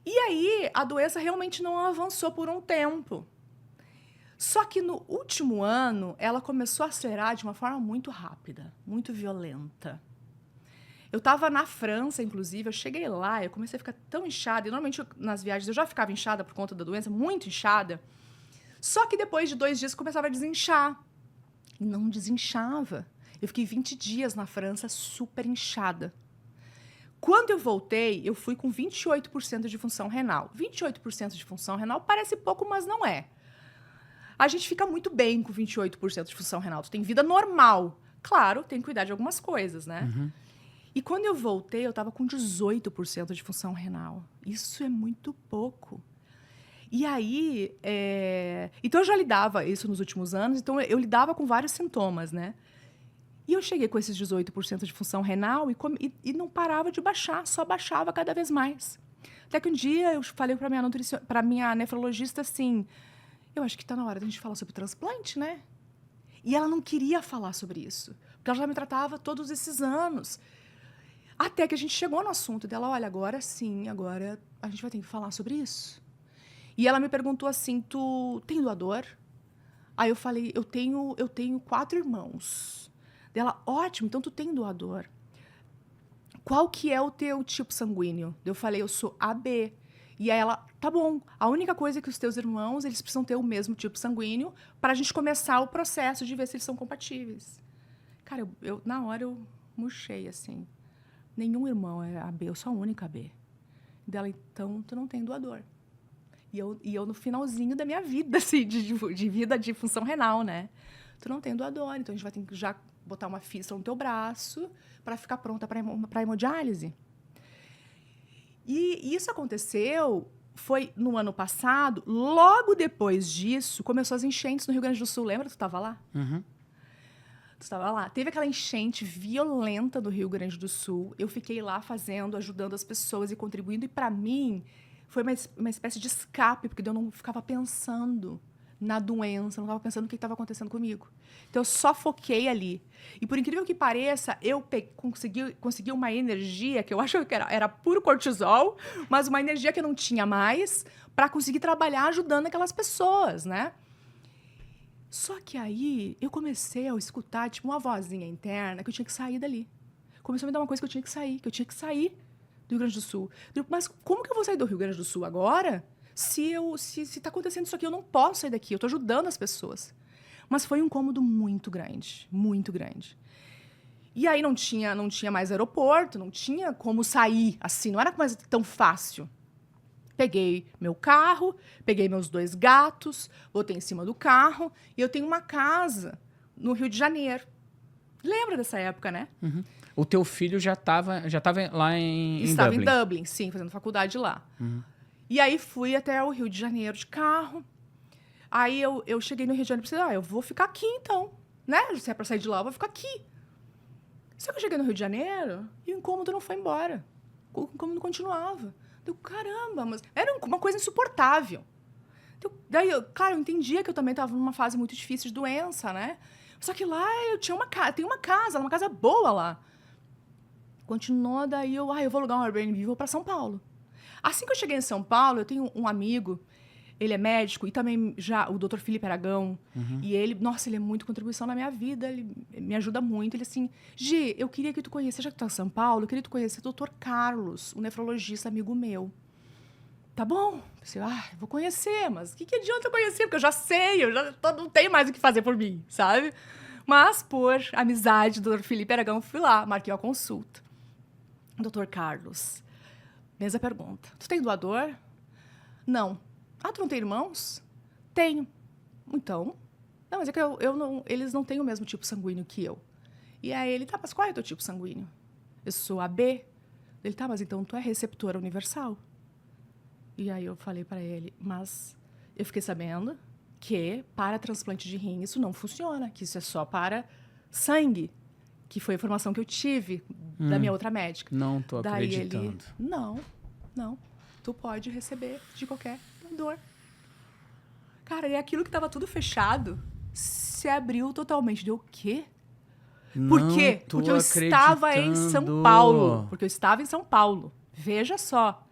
[SPEAKER 2] E aí, a doença realmente não avançou por um tempo. Só que no último ano, ela começou a acelerar de uma forma muito rápida, muito violenta. Eu estava na França, inclusive, eu cheguei lá, eu comecei a ficar tão inchada, e normalmente nas viagens eu já ficava inchada por conta da doença, muito inchada. Só que depois de 2 dias começava a desinchar. E não desinchava. Eu fiquei 20 dias na França super inchada. Quando eu voltei, eu fui com 28% de função renal. 28% de função renal parece pouco, mas não é. A gente fica muito bem com 28% de função renal. Tu tem vida normal. Claro, tem que cuidar de algumas coisas, né? E quando eu voltei, eu tava com 18% de função renal. Isso é muito pouco. E aí, então eu já lidava isso nos últimos anos, então eu lidava com vários sintomas, né? E eu cheguei com esses 18% de função renal e não parava de baixar, só baixava cada vez mais. Até que um dia eu falei para minha nefrologista assim, eu acho que está na hora da gente falar sobre transplante, né? E ela não queria falar sobre isso, porque ela já me tratava todos esses anos. Até que a gente chegou no assunto dela, olha, agora sim, agora a gente vai ter que falar sobre isso. E ela me perguntou assim, tu tem doador? Aí eu falei, eu tenho 4 irmãos. Dela, ótimo, então tu tem doador. Qual que é o teu tipo sanguíneo? Eu falei, eu sou AB. E aí ela, tá bom, a única coisa é que os teus irmãos, eles precisam ter o mesmo tipo sanguíneo para a gente começar o processo de ver se eles são compatíveis. Cara, na hora eu murchei, assim. Nenhum irmão é AB, eu sou a única AB. Dela, então, tu não tem doador. E eu no finalzinho da minha vida, assim, de vida de função renal, né? Tu não tem doador, então a gente vai ter que já botar uma fístula no teu braço para ficar pronta para hemodiálise. E isso aconteceu, foi no ano passado, logo depois disso, começou as enchentes no Rio Grande do Sul. Lembra? Tu estava lá?
[SPEAKER 1] Uhum.
[SPEAKER 2] Tu estava lá. Teve aquela enchente violenta do Rio Grande do Sul. Eu fiquei lá ajudando as pessoas e contribuindo. E, para mim, foi uma espécie de escape, porque eu não ficava pensando na doença, não estava pensando no que estava acontecendo comigo. Então, eu só foquei ali. E, por incrível que pareça, eu consegui uma energia, que eu acho que era puro cortisol, mas uma energia que eu não tinha mais, para conseguir trabalhar ajudando aquelas pessoas, né? Só que aí, eu comecei a escutar, tipo, uma vozinha interna que eu tinha que sair dali. Começou a me dar uma coisa que eu tinha que sair do Rio Grande do Sul. Mas como que eu vou sair do Rio Grande do Sul agora? Se tá acontecendo isso aqui, eu não posso sair daqui. Eu tô ajudando as pessoas. Mas foi um incômodo muito grande. Muito grande. E aí não tinha mais aeroporto, não tinha como sair assim. Não era mais tão fácil. Peguei meu carro, peguei meus 2 gatos, botei em cima do carro. E eu tenho uma casa no Rio de Janeiro. Lembra dessa época, né?
[SPEAKER 1] Uhum. O teu filho já estava lá em
[SPEAKER 2] Estava
[SPEAKER 1] Dublin.
[SPEAKER 2] em Dublin, sim, fazendo faculdade lá.
[SPEAKER 1] Uhum.
[SPEAKER 2] E aí fui até o Rio de Janeiro de carro. Aí eu cheguei no Rio de Janeiro e pensei, eu vou ficar aqui então. Né? Se é pra sair de lá, eu vou ficar aqui. Só que eu cheguei no Rio de Janeiro e o incômodo não foi embora. O incômodo continuava. Eu, caramba, mas era uma coisa insuportável. Daí, claro, eu entendia que eu também estava numa fase muito difícil de doença, né? Só que lá eu tinha uma casa boa lá. Continuou, daí eu vou alugar um Airbnb e vou para São Paulo. Assim que eu cheguei em São Paulo, eu tenho um amigo, ele é médico, e também já o Dr. Felipe Aragão, e ele é muito contribuição na minha vida, ele me ajuda muito. Ele assim, Gi, eu queria que tu conhecesse, já que tu tá em São Paulo, eu queria que tu conhecesse o Dr. Carlos, um nefrologista amigo meu. Tá bom. Pensei, vou conhecer, mas o que adianta eu conhecer? Porque eu já sei, não tenho mais o que fazer por mim, sabe? Mas, por amizade do Dr. Felipe Aragão, fui lá, marquei uma consulta. Dr. Carlos, mesma pergunta. Tu tem doador? Não. Tu não tem irmãos? Tenho. Então? Não, mas é que eles não têm o mesmo tipo sanguíneo que eu. E aí ele, mas qual é o teu tipo sanguíneo? Eu sou AB. Ele, mas então tu é receptora universal. E aí eu falei para ele, mas eu fiquei sabendo que para transplante de rim isso não funciona, que isso é só para sangue, que foi a informação que eu tive da minha outra médica.
[SPEAKER 1] Não tô acreditando.
[SPEAKER 2] Daí ele, não, tu pode receber de qualquer doador. Cara, e aquilo que estava tudo fechado se abriu totalmente. Deu o quê? Por quê? Porque eu estava em São Paulo. Porque eu estava em São Paulo. Veja só.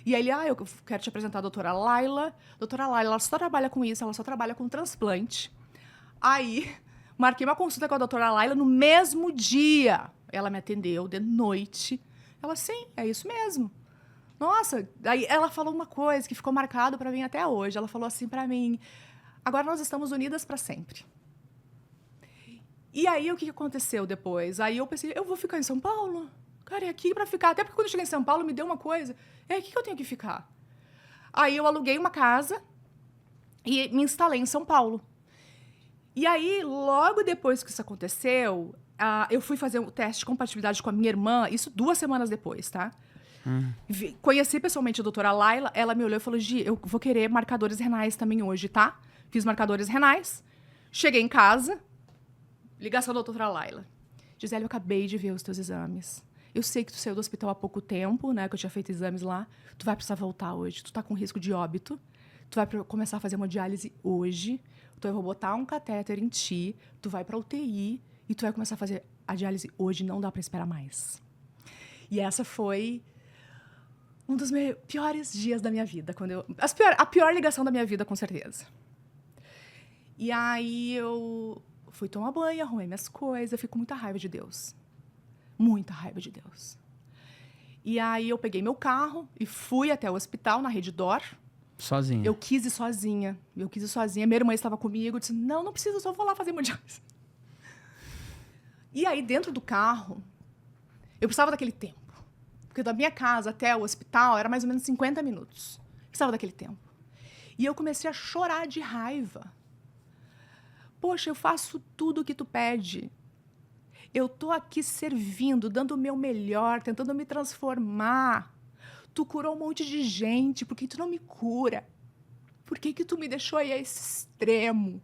[SPEAKER 2] E aí ele, eu quero te apresentar a doutora Laila. Doutora Laila, ela só trabalha com isso, ela só trabalha com transplante. Aí, marquei uma consulta com a doutora Laila no mesmo dia. Ela me atendeu de noite. Ela, sim, é isso mesmo. Nossa, aí ela falou uma coisa que ficou marcado para mim até hoje. Ela falou assim para mim, agora nós estamos unidas para sempre. E aí, o que aconteceu depois? Aí eu pensei, eu vou ficar em São Paulo? Cara, é aqui para ficar. Até porque quando eu cheguei em São Paulo, me deu uma coisa. Aqui que eu tenho que ficar. Aí eu aluguei uma casa e me instalei em São Paulo. E aí, logo depois que isso aconteceu, eu fui fazer um teste de compatibilidade com a minha irmã, isso 2 semanas depois, tá? Conheci pessoalmente a doutora Laila, ela me olhou e falou, Gi, eu vou querer marcadores renais também hoje, tá? Fiz marcadores renais, cheguei em casa, ligação da doutora Laila. Gisele, eu acabei de ver os teus exames. Eu sei que tu saiu do hospital há pouco tempo, né, que eu tinha feito exames lá. Tu vai precisar voltar hoje, tu tá com risco de óbito. Tu vai começar a fazer hemodiálise hoje. Então eu vou botar um catéter em ti, tu vai pra UTI e tu vai começar a fazer a diálise hoje, não dá pra esperar mais. E essa foi um dos piores dias da minha vida. A pior ligação da minha vida, com certeza. E aí eu fui tomar banho, arrumei minhas coisas, eu fico com muita raiva de Deus. Muita raiva de Deus. E aí eu peguei meu carro e fui até o hospital, na Redditor.
[SPEAKER 1] Sozinha?
[SPEAKER 2] Eu quis ir sozinha. Minha irmã estava comigo, eu disse, não precisa, eu só vou lá fazer hemodiálise. E aí, dentro do carro, eu precisava daquele tempo. Porque da minha casa até o hospital era mais ou menos 50 minutos. Eu precisava daquele tempo. E eu comecei a chorar de raiva. Poxa, eu faço tudo o que tu pede. Eu tô aqui servindo, dando o meu melhor, tentando me transformar. Tu curou um monte de gente, por que tu não me cura? Por que tu me deixou aí a esse extremo?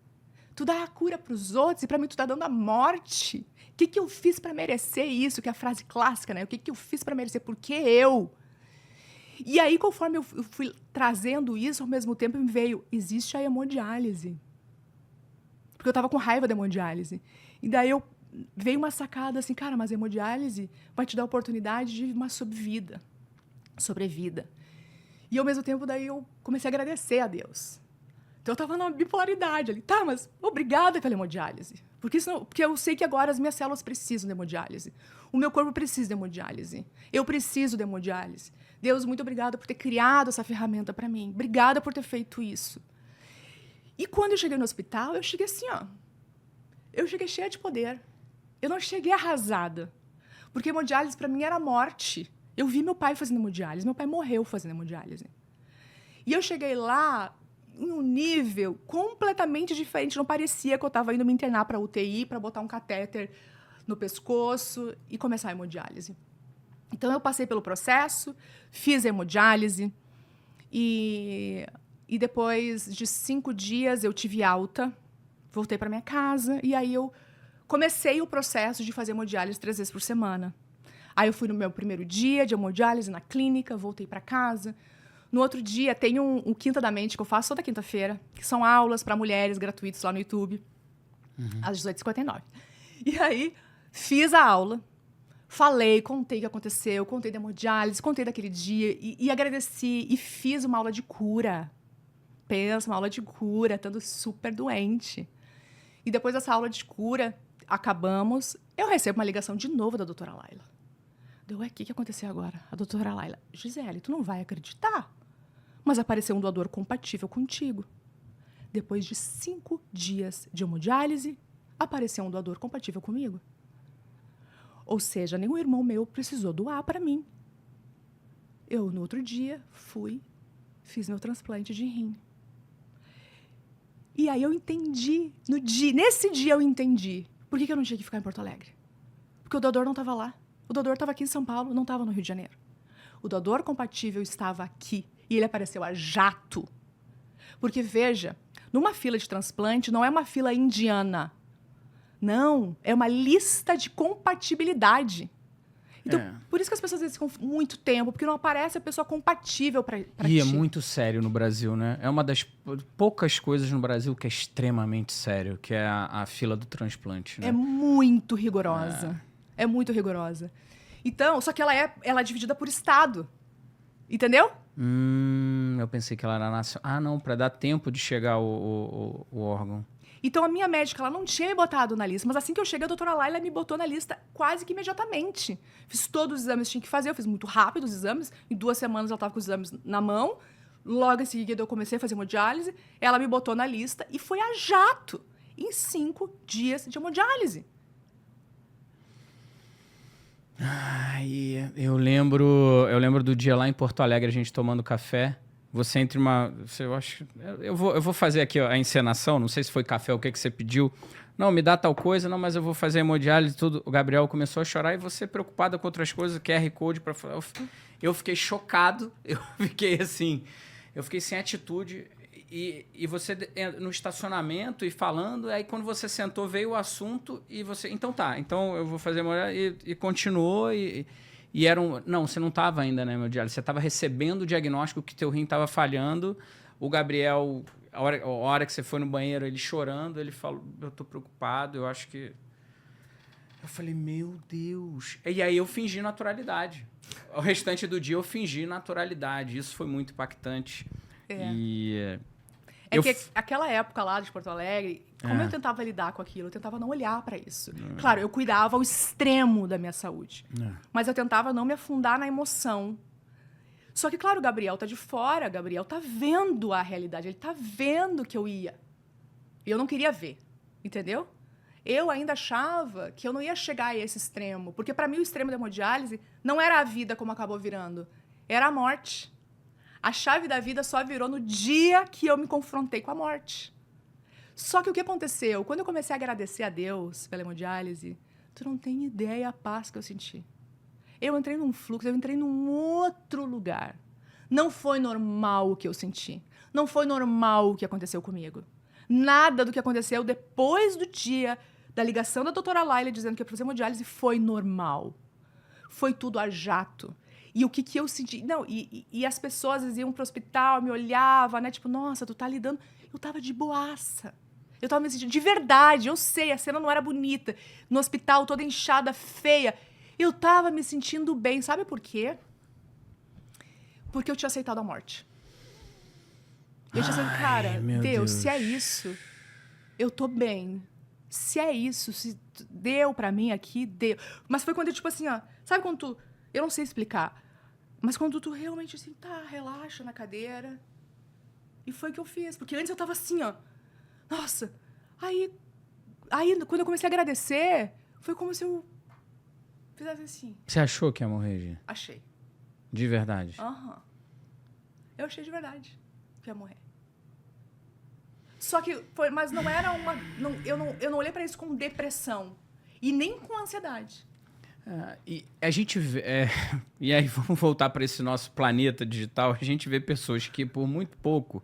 [SPEAKER 2] Tu dá a cura pros outros e pra mim tu tá dando a morte. O que eu fiz pra merecer isso? Que é a frase clássica, né? O que eu fiz pra merecer? Por que eu? E aí, conforme eu fui trazendo isso, ao mesmo tempo me veio, existe a hemodiálise. Porque eu tava com raiva da hemodiálise. E daí veio uma sacada assim, cara, mas a hemodiálise vai te dar a oportunidade de uma sobrevida. E ao mesmo tempo daí eu comecei a agradecer a Deus. Então eu tava na bipolaridade ali. Tá, mas obrigada pela hemodiálise. Porque eu sei que agora as minhas células precisam de hemodiálise. O meu corpo precisa de hemodiálise. Eu preciso de hemodiálise. Deus, muito obrigada por ter criado essa ferramenta para mim. Obrigada por ter feito isso. E quando eu cheguei no hospital, eu cheguei assim, ó. Eu cheguei cheia de poder. Eu não cheguei arrasada. Porque hemodiálise para mim era morte. Eu vi meu pai fazendo hemodiálise. Meu pai morreu fazendo hemodiálise. E eu cheguei lá em um nível completamente diferente. Não parecia que eu estava indo me internar para UTI, para botar um catéter no pescoço e começar a hemodiálise. Então, eu passei pelo processo, fiz a hemodiálise e depois de 5 dias eu tive alta, voltei para minha casa e aí eu comecei o processo de fazer hemodiálise 3 vezes por semana. Aí eu fui no meu primeiro dia de hemodiálise na clínica, voltei para casa. No outro dia, tem um Quinta da Mente que eu faço toda quinta-feira, que são aulas para mulheres gratuitas lá no YouTube, às 18h59. E aí, fiz a aula, falei, contei o que aconteceu, contei da hemodiálise, contei daquele dia e agradeci e fiz uma aula de cura. Pensa, uma aula de cura, estando super doente. E depois dessa aula de cura, acabamos, eu recebo uma ligação de novo da doutora Laila. Deu, o que aconteceu agora? A doutora Laila, Gisele, tu não vai acreditar, mas apareceu um doador compatível contigo. Depois de 5 dias de hemodiálise, apareceu um doador compatível comigo. Ou seja, nenhum irmão meu precisou doar para mim. Eu, no outro dia, fiz meu transplante de rim. E aí eu entendi, nesse dia eu entendi por que eu não tinha que ficar em Porto Alegre. Porque o doador não estava lá. O doador estava aqui em São Paulo, não estava no Rio de Janeiro. O doador compatível estava aqui e ele apareceu a jato. Porque, veja, numa fila de transplante não é uma fila indiana. Não, é uma lista de compatibilidade. Então, por isso que as pessoas às vezes ficam muito tempo, porque não aparece a pessoa compatível para ti.
[SPEAKER 1] E é muito sério no Brasil, né? É uma das poucas coisas no Brasil que é extremamente sério, que é a fila do transplante, né?
[SPEAKER 2] É muito rigorosa. É muito rigorosa. Então, só que ela é dividida por estado. Entendeu?
[SPEAKER 1] Eu pensei que ela era nacional. Ah, não, para dar tempo de chegar o órgão.
[SPEAKER 2] Então, a minha médica, ela não tinha me botado na lista, mas assim que eu cheguei, a doutora Laila me botou na lista quase que imediatamente. Fiz todos os exames que tinha que fazer, eu fiz muito rápido os exames, em 2 semanas ela estava com os exames na mão, logo em seguida eu comecei a fazer hemodiálise, ela me botou na lista e foi a jato, em 5 dias de hemodiálise.
[SPEAKER 1] Ai, eu lembro do dia lá em Porto Alegre, a gente tomando café, você entre uma... Eu acho... Eu vou fazer aqui a encenação, não sei se foi café ou o que você pediu. Não, me dá tal coisa, não, mas eu vou fazer hemodiálise e tudo. O Gabriel começou a chorar e você preocupada com outras coisas, QR Code para falar. Eu fiquei chocado, eu fiquei assim, eu fiquei sem atitude. E você no estacionamento e falando, aí quando você sentou, veio o assunto e você... Então tá, então eu vou fazer hemodiálise e continuou e era um... Não, você não estava ainda na hemodiálise, você estava recebendo o diagnóstico que teu rim estava falhando. O Gabriel... A hora que você foi no banheiro, ele chorando, ele falou, eu tô preocupado, eu acho que... Eu falei, meu Deus. E aí eu fingi naturalidade. O restante do dia eu fingi naturalidade. Isso foi muito impactante.
[SPEAKER 2] Que aquela época lá de Porto Alegre, como eu tentava lidar com aquilo, eu tentava não olhar para isso. Claro, eu cuidava ao extremo da minha saúde. Mas eu tentava não me afundar na emoção. Só que, claro, o Gabriel tá de fora, o Gabriel tá vendo a realidade, ele tá vendo que eu ia. E eu não queria ver, entendeu? Eu ainda achava que eu não ia chegar a esse extremo, porque para mim o extremo da hemodiálise não era a vida como acabou virando, era a morte. A chave da vida só virou no dia que eu me confrontei com a morte. Só que o que aconteceu? Quando eu comecei a agradecer a Deus pela hemodiálise, tu não tem ideia a paz que eu senti. Eu entrei num fluxo, eu entrei num outro lugar. Não foi normal o que eu senti. Não foi normal o que aconteceu comigo. Nada do que aconteceu depois do dia da ligação da doutora Laila dizendo que ia fazer hemodiálise foi normal. Foi tudo a jato. E o que eu senti... Não, e as pessoas iam pro hospital, me olhavam, né? Tipo, nossa, tu tá lidando... Eu tava de boaça. Eu tava me sentindo... De verdade, eu sei, a cena não era bonita. No hospital, toda inchada, feia. Eu tava me sentindo bem. Sabe por quê? Porque eu tinha aceitado a morte. Eu tinha aceitado, cara, Deus, se é isso, eu tô bem. Se é isso, se deu pra mim aqui, deu. Mas foi quando eu, tipo assim, ó... Sabe quando tu... Eu não sei explicar. Mas quando tu realmente, assim, tá, relaxa na cadeira. E foi o que eu fiz. Porque antes eu tava assim, ó... Nossa. Aí quando eu comecei a agradecer, foi como se eu... fizesse assim.
[SPEAKER 1] Você achou que ia morrer, Gi?
[SPEAKER 2] Achei.
[SPEAKER 1] De verdade?
[SPEAKER 2] Aham. Eu achei de verdade que ia morrer. Só que foi... Mas não era uma... eu não olhei pra isso com depressão. E nem com ansiedade.
[SPEAKER 1] E a gente vê... e aí, vamos voltar para esse nosso planeta digital. A gente vê pessoas que, por muito pouco,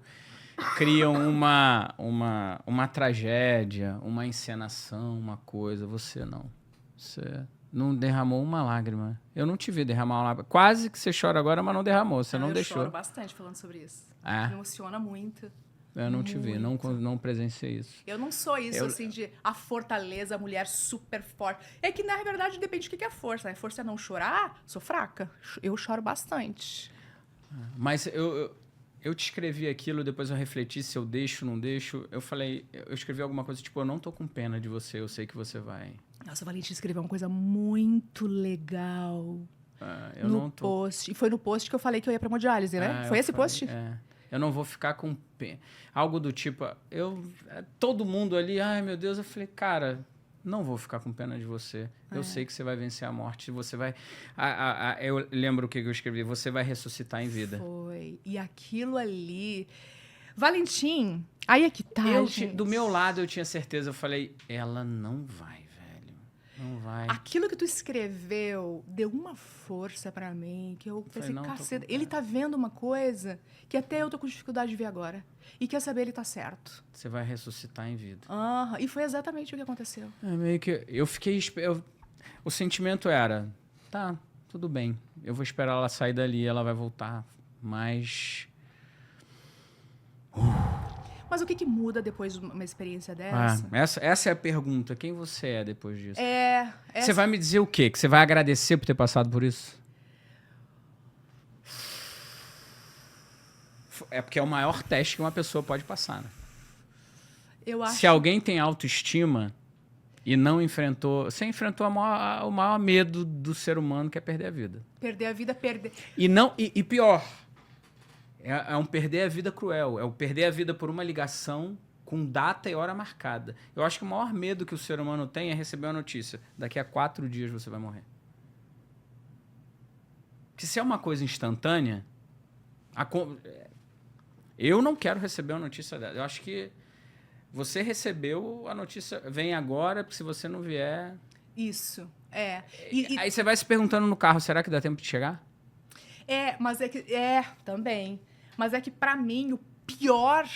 [SPEAKER 1] criam uma tragédia, uma encenação, uma coisa. Você não. Você não derramou uma lágrima. Eu não te vi derramar uma lágrima. Quase que você chora agora, mas não derramou. Você não deixou. Eu choro
[SPEAKER 2] bastante falando sobre isso.
[SPEAKER 1] É.
[SPEAKER 2] Me emociona muito.
[SPEAKER 1] Eu não te vi, não presenciei isso.
[SPEAKER 2] Eu não sou isso, assim, de a fortaleza, a mulher super forte. É que, na verdade, depende do que é força. Né? Força é não chorar, sou fraca. Eu choro bastante.
[SPEAKER 1] Mas eu te escrevi aquilo, depois eu refleti se eu deixo ou não deixo. Eu falei, eu escrevi alguma coisa tipo, eu não tô com pena de você, eu sei que você vai.
[SPEAKER 2] Nossa, o Valentim escreveu uma coisa muito legal no post. E foi no post que eu falei que eu ia pra hemodiálise, né? Foi esse post?
[SPEAKER 1] Eu não vou ficar com pena. Algo do tipo, todo mundo ali, ai meu Deus, eu falei, cara, não vou ficar com pena de você. Eu sei que você vai vencer a morte, você vai... eu lembro o que eu escrevi, você vai ressuscitar em vida.
[SPEAKER 2] Foi. E aquilo ali... Valentim, aí é que tá,
[SPEAKER 1] do meu lado eu tinha certeza, eu falei, ela não vai. Não vai.
[SPEAKER 2] Aquilo que tu escreveu deu uma força pra mim, que eu pensei, caceta, ele tá vendo uma coisa que até eu tô com dificuldade de ver agora. E quer saber, ele tá certo.
[SPEAKER 1] Você vai ressuscitar em vida.
[SPEAKER 2] E foi exatamente o que aconteceu.
[SPEAKER 1] Meio que eu fiquei... o sentimento era, tá, tudo bem, eu vou esperar ela sair dali, ela vai voltar, mas...
[SPEAKER 2] Mas o que muda depois de uma experiência dessa?
[SPEAKER 1] Essa é a pergunta. Quem você é depois disso?
[SPEAKER 2] Você
[SPEAKER 1] vai me dizer o quê? Que você vai agradecer por ter passado por isso? É porque é o maior teste que uma pessoa pode passar, né?
[SPEAKER 2] Eu acho...
[SPEAKER 1] Se alguém tem autoestima e não enfrentou... Você enfrentou o maior medo do ser humano, que é perder a vida.
[SPEAKER 2] Perder a vida, perder...
[SPEAKER 1] E pior... É um perder a vida cruel. É o perder a vida por uma ligação com data e hora marcada. Eu acho que o maior medo que o ser humano tem é receber uma notícia. Daqui a 4 dias você vai morrer. Porque se é uma coisa instantânea... Eu não quero receber uma notícia dessa. Eu acho que você recebeu a notícia, vem agora, porque se você não vier...
[SPEAKER 2] Isso,
[SPEAKER 1] Aí você vai se perguntando no carro, será que dá tempo de chegar?
[SPEAKER 2] Mas é que... também. Mas é que, pra mim, o pior...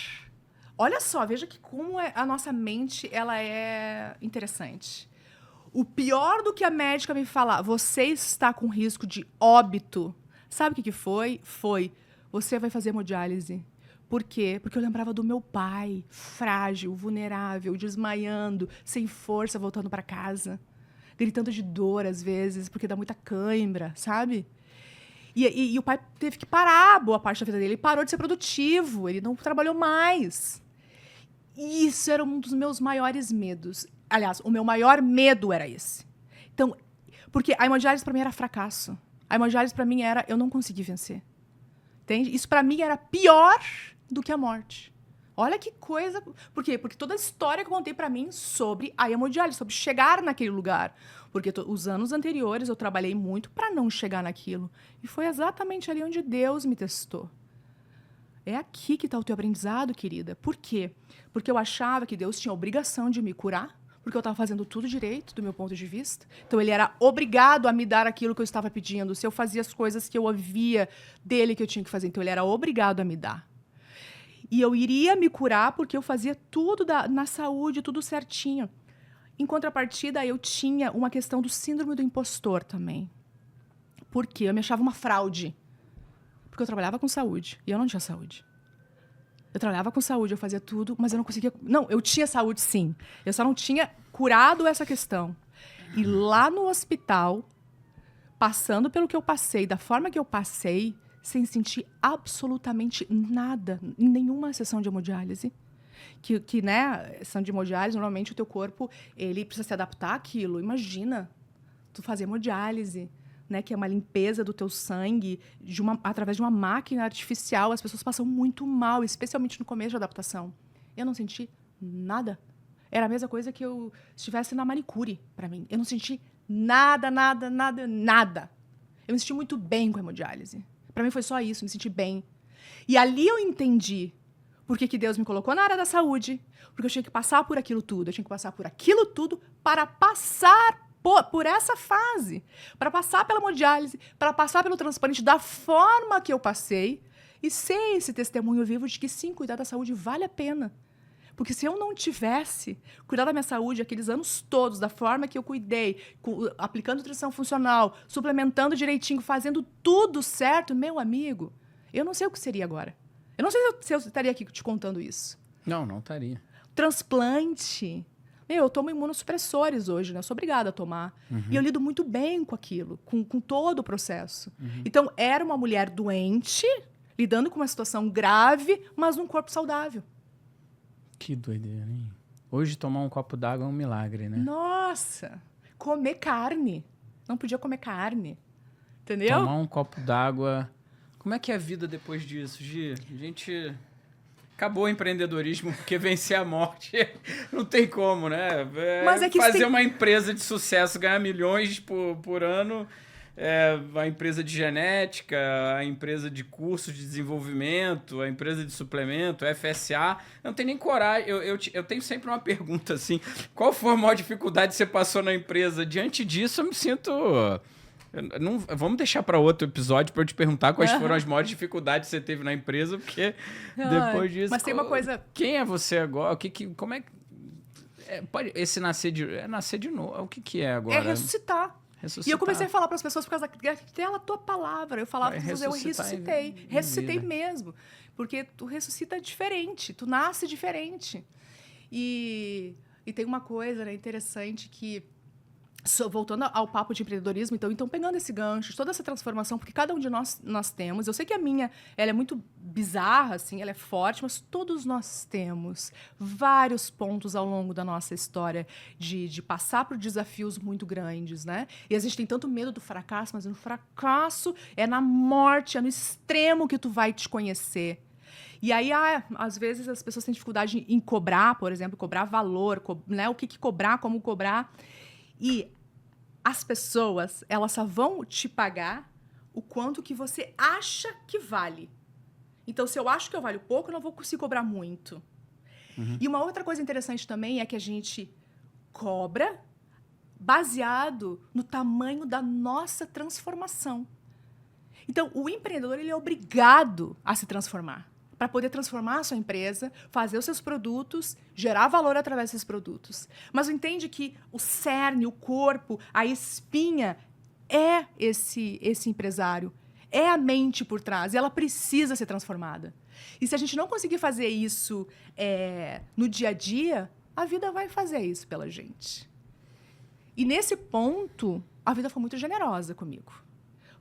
[SPEAKER 2] Olha só, veja que como a nossa mente, ela é interessante. O pior do que a médica me falar, você está com risco de óbito. Sabe o que foi? Você vai fazer hemodiálise. Por quê? Porque eu lembrava do meu pai, frágil, vulnerável, desmaiando, sem força, voltando para casa. Gritando de dor, às vezes, porque dá muita cãibra, sabe? E o pai teve que parar boa parte da vida dele. Ele parou de ser produtivo, ele não trabalhou mais. E isso era um dos meus maiores medos. Aliás, o meu maior medo era esse. Então, porque a hemodiálise para mim era fracasso. A hemodiálise para mim era eu não consegui vencer. Entende? Isso para mim era pior do que a morte. Olha que coisa... Por quê? Porque toda a história que eu contei para mim sobre a hemodiálise, sobre chegar naquele lugar. Porque os anos anteriores eu trabalhei muito para não chegar naquilo. E foi exatamente ali onde Deus me testou. É aqui que está o teu aprendizado, querida. Por quê? Porque eu achava que Deus tinha a obrigação de me curar, porque eu estava fazendo tudo direito, do meu ponto de vista. Então, ele era obrigado a me dar aquilo que eu estava pedindo, se eu fazia as coisas que eu ouvia dele que eu tinha que fazer. Então, ele era obrigado a me dar. E eu iria me curar porque eu fazia tudo na saúde, tudo certinho. Em contrapartida, eu tinha uma questão do síndrome do impostor também. Por quê? Eu me achava uma fraude. Porque eu trabalhava com saúde e eu não tinha saúde. Eu trabalhava com saúde, eu fazia tudo, mas eu não conseguia... Não, eu tinha saúde, sim. Eu só não tinha curado essa questão. E lá no hospital, passando pelo que eu passei, da forma que eu passei, sem sentir absolutamente nada, em nenhuma sessão de hemodiálise. Né, sessão de hemodiálise, normalmente o teu corpo, ele precisa se adaptar àquilo. Imagina, tu fazer hemodiálise, né, que é uma limpeza do teu sangue através de uma máquina artificial. As pessoas passam muito mal, especialmente no começo da adaptação. Eu não senti nada. Era a mesma coisa que eu estivesse na manicure, para mim. Eu não senti nada. Eu me senti muito bem com a hemodiálise. Para mim foi só isso, me senti bem. E ali eu entendi por que Deus me colocou na área da saúde, porque eu tinha que passar por aquilo tudo. Eu tinha que passar por aquilo tudo para passar por essa fase, para passar pela hemodiálise, para passar pelo transplante da forma que eu passei e ser esse testemunho vivo de que sim, cuidar da saúde vale a pena. Porque se eu não tivesse cuidado da minha saúde aqueles anos todos, da forma que eu cuidei, aplicando nutrição funcional, suplementando direitinho, fazendo tudo certo, meu amigo, eu não sei o que seria agora. Eu não sei se eu estaria aqui te contando isso.
[SPEAKER 1] Não estaria.
[SPEAKER 2] Transplante. Eu tomo imunossupressores hoje, né? Eu sou obrigada a tomar.
[SPEAKER 1] Uhum.
[SPEAKER 2] E eu lido muito bem com aquilo, com todo o processo. Uhum. Então, era uma mulher doente, lidando com uma situação grave, mas num corpo saudável.
[SPEAKER 1] Que doideira, hein? Hoje tomar um copo d'água é um milagre, né?
[SPEAKER 2] Nossa! Comer carne. Não podia comer carne. Entendeu?
[SPEAKER 1] Tomar um copo d'água. Como é que é a vida depois disso, Gi? A gente... Acabou o empreendedorismo, porque vencer a morte não tem como, né?
[SPEAKER 2] Mas é que
[SPEAKER 1] fazer uma empresa de sucesso, ganhar milhões por ano, a empresa de genética, a empresa de cursos de desenvolvimento, a empresa de suplemento, FSA, não tem nem coragem. Eu tenho sempre uma pergunta assim, qual foi a maior dificuldade que você passou na empresa? Diante disso, eu me sinto... vamos deixar para outro episódio para eu te perguntar quais foram as maiores dificuldades que você teve na empresa, porque depois disso...
[SPEAKER 2] Mas tem uma coisa...
[SPEAKER 1] Quem é você agora? Como é... esse nascer de novo. O que é agora?
[SPEAKER 2] É ressuscitar. E eu comecei a falar para as pessoas por causa daquela tua palavra. Eu falava para vocês, eu ressuscitei. Ressuscitei mesmo. Porque tu ressuscita diferente, tu nasce diferente. E tem uma coisa, né, interessante que... Voltando ao papo de empreendedorismo, então pegando esse gancho, toda essa transformação, porque cada um de nós temos, eu sei que a minha, ela é muito bizarra, assim, ela é forte, mas todos nós temos vários pontos ao longo da nossa história de passar por desafios muito grandes, né? E a gente tem tanto medo do fracasso, mas o fracasso é na morte, é no extremo que tu vai te conhecer. E aí, às vezes, as pessoas têm dificuldade em cobrar, por exemplo, cobrar valor, né? O que cobrar, como cobrar. E as pessoas, elas só vão te pagar o quanto que você acha que vale. Então, se eu acho que eu valho pouco, eu não vou conseguir cobrar muito. E uma outra coisa interessante também é que a gente cobra baseado no tamanho da nossa transformação. Então, o empreendedor ele é obrigado a se transformar para poder transformar a sua empresa, fazer os seus produtos, gerar valor através desses produtos. Mas entende que o cerne, o corpo, a espinha é esse empresário, é a mente por trás, e ela precisa ser transformada. E se a gente não conseguir fazer isso no dia a dia, a vida vai fazer isso pela gente. E nesse ponto, a vida foi muito generosa comigo.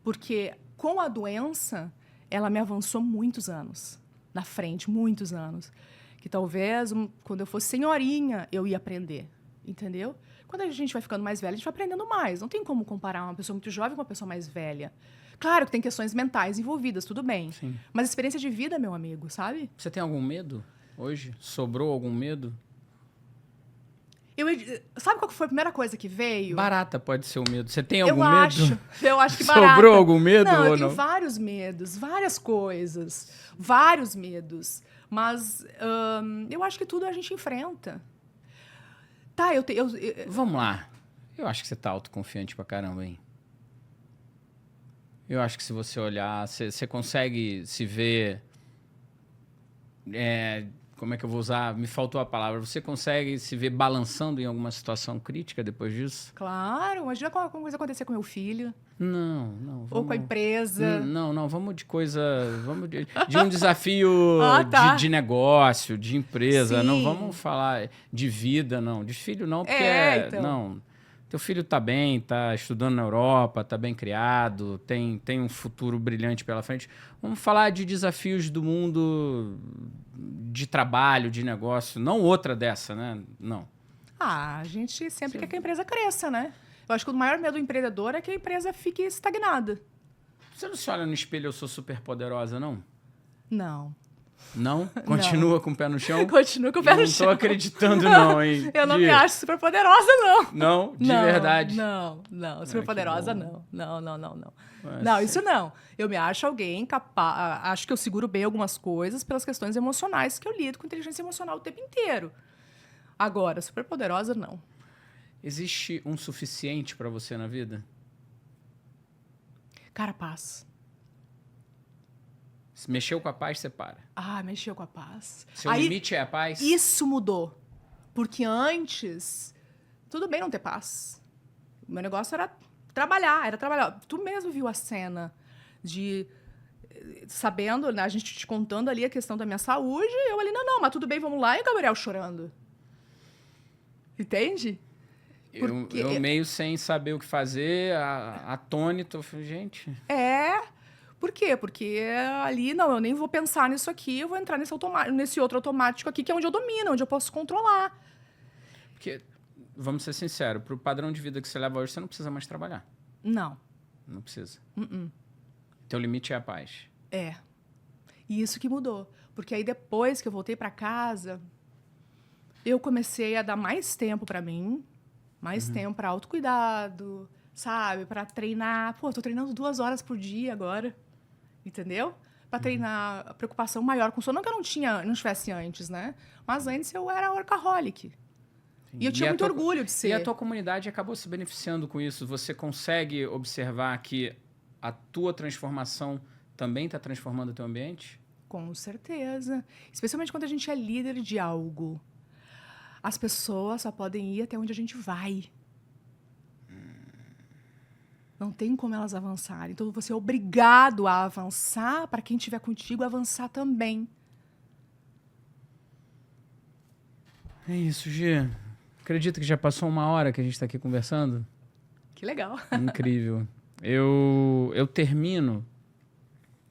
[SPEAKER 2] Porque com a doença, ela me avançou muitos anos na frente, muitos anos. Que talvez, quando eu fosse senhorinha, eu ia aprender, entendeu? Quando a gente vai ficando mais velha, a gente vai aprendendo mais. Não tem como comparar uma pessoa muito jovem com uma pessoa mais velha. Claro que tem questões mentais envolvidas, tudo bem.
[SPEAKER 1] Sim.
[SPEAKER 2] Mas experiência de vida, meu amigo, sabe?
[SPEAKER 1] Você tem algum medo hoje? Sobrou algum medo?
[SPEAKER 2] Sabe qual foi a primeira coisa que veio?
[SPEAKER 1] Barata pode ser o medo. Você tem algum medo?
[SPEAKER 2] Eu acho que barata.
[SPEAKER 1] Sobrou algum medo
[SPEAKER 2] não,
[SPEAKER 1] ou
[SPEAKER 2] eu tenho
[SPEAKER 1] não?
[SPEAKER 2] vários medos, várias coisas. Vários medos. Mas eu acho que tudo a gente enfrenta. Tá,
[SPEAKER 1] Vamos lá. Eu acho que você tá autoconfiante pra caramba, hein? Eu acho que se você olhar, você consegue se ver... como é que eu vou usar? Me faltou a palavra. Você consegue se ver balançando em alguma situação crítica depois disso?
[SPEAKER 2] Claro, imagina como coisa acontecer com meu filho.
[SPEAKER 1] Não. Vamos...
[SPEAKER 2] Ou com a empresa.
[SPEAKER 1] Não. Vamos de coisa... Vamos de um desafio
[SPEAKER 2] tá.
[SPEAKER 1] de negócio, de empresa.
[SPEAKER 2] Sim.
[SPEAKER 1] Não vamos falar de vida, não. De filho, não, porque...
[SPEAKER 2] Então.
[SPEAKER 1] Não. Teu filho tá bem, tá estudando na Europa, tá bem criado, tem um futuro brilhante pela frente. Vamos falar de desafios do mundo de trabalho, de negócio. Não outra dessa, né? Não.
[SPEAKER 2] A gente sempre quer que a empresa cresça, né? Eu acho que o maior medo do empreendedor é que a empresa fique estagnada.
[SPEAKER 1] Você não se olha no espelho, eu sou super poderosa, não?
[SPEAKER 2] Não.
[SPEAKER 1] Não? Continua com o pé no chão?
[SPEAKER 2] Continua com o pé no chão.
[SPEAKER 1] Não tô acreditando, não, hein?
[SPEAKER 2] Eu não me acho super poderosa, não.
[SPEAKER 1] Não? De verdade?
[SPEAKER 2] Não. Super poderosa, não. Não.
[SPEAKER 1] Mas
[SPEAKER 2] Não, isso não. Eu me acho alguém capaz. Acho que eu seguro bem algumas coisas pelas questões emocionais que eu lido com inteligência emocional o tempo inteiro. Agora, super poderosa, não.
[SPEAKER 1] Existe um suficiente pra você na vida?
[SPEAKER 2] Cara, paz.
[SPEAKER 1] Se mexeu com a paz, você para.
[SPEAKER 2] Mexeu com a paz.
[SPEAKER 1] Seu limite é a paz?
[SPEAKER 2] Isso mudou. Porque antes, tudo bem não ter paz. O meu negócio era trabalhar. Tu mesmo viu a cena de... Sabendo, né, a gente te contando ali a questão da minha saúde, eu ali, não, mas tudo bem, vamos lá, e o Gabriel chorando. Entende?
[SPEAKER 1] Eu meio sem saber o que fazer, atônito, eu falei, gente...
[SPEAKER 2] Por quê? Porque ali, não, eu nem vou pensar nisso aqui, eu vou entrar nesse outro automático aqui, que é onde eu domino, onde eu posso controlar.
[SPEAKER 1] Porque, vamos ser sinceros, pro padrão de vida que você leva hoje, você não precisa mais trabalhar.
[SPEAKER 2] Não.
[SPEAKER 1] Não precisa. Teu limite é a paz.
[SPEAKER 2] E isso que mudou. Porque aí, depois que eu voltei para casa, eu comecei a dar mais tempo para mim, mais tempo para autocuidado, sabe? Para treinar. Pô, eu tô treinando 2 horas por dia agora. Entendeu? Para treinar a preocupação maior com sono. Não que eu não tivesse antes, né? Mas antes eu era workaholic. E eu tinha muito orgulho de ser.
[SPEAKER 1] E a tua comunidade acabou se beneficiando com isso. Você consegue observar que a tua transformação também está transformando o teu ambiente?
[SPEAKER 2] Com certeza. Especialmente quando a gente é líder de algo. As pessoas só podem ir até onde a gente vai. Não tem como elas avançarem. Então, você é obrigado a avançar para quem estiver contigo avançar também.
[SPEAKER 1] É isso, Gi. Acredita que já passou 1 hora que a gente está aqui conversando?
[SPEAKER 2] Que legal.
[SPEAKER 1] Incrível. Eu termino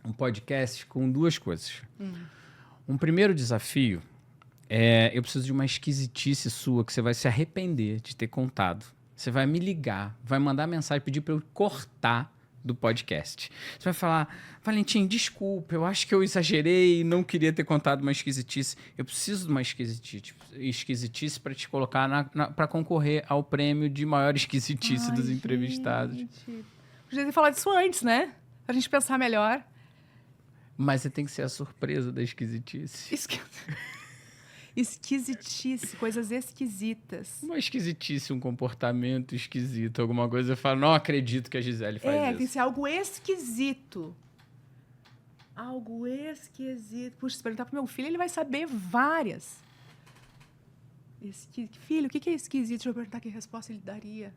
[SPEAKER 1] um podcast com 2 coisas. Um primeiro desafio eu preciso de uma esquisitice sua que você vai se arrepender de ter contado. Você vai me ligar, vai mandar mensagem, pedir para eu cortar do podcast. Você vai falar, Valentim, desculpa, eu acho que eu exagerei, não queria ter contado uma esquisitice. Eu preciso de uma esquisitice para te colocar para concorrer ao prêmio de maior esquisitice dos entrevistados.
[SPEAKER 2] Podia ter falado isso antes, né? Pra gente pensar melhor.
[SPEAKER 1] Mas você tem que ser a surpresa da esquisitice.
[SPEAKER 2] Esquisitice, coisas esquisitas.
[SPEAKER 1] Uma esquisitice, um comportamento esquisito, alguma coisa. Eu falo, não acredito que a Gisele faz
[SPEAKER 2] Tem
[SPEAKER 1] isso.
[SPEAKER 2] que ser algo esquisito. Algo esquisito. Puxa, se perguntar pro meu filho, ele vai saber várias. Filho, o que é esquisito? Deixa eu perguntar que resposta ele daria.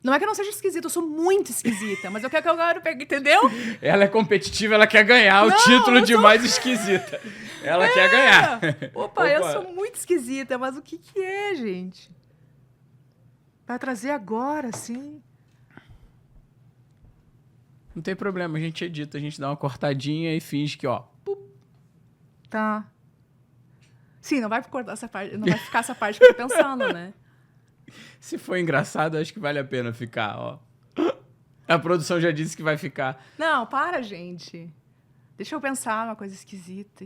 [SPEAKER 2] Não é que eu não seja esquisita, eu sou muito esquisita, mas eu quero pegar, entendeu?
[SPEAKER 1] Ela é competitiva, ela quer ganhar o título de mais esquisita. Ela quer ganhar.
[SPEAKER 2] Opa, eu sou muito esquisita, mas o que é, gente? Vai trazer agora, sim.
[SPEAKER 1] Não tem problema, a gente edita, a gente dá uma cortadinha e finge que, ó.
[SPEAKER 2] Tá. Sim, não vai cortar essa parte, não vai ficar essa parte que eu tô pensando, né?
[SPEAKER 1] Se for engraçado, acho que vale a pena ficar, ó. A produção já disse que vai ficar.
[SPEAKER 2] Não, para, gente. Deixa eu pensar uma coisa esquisita.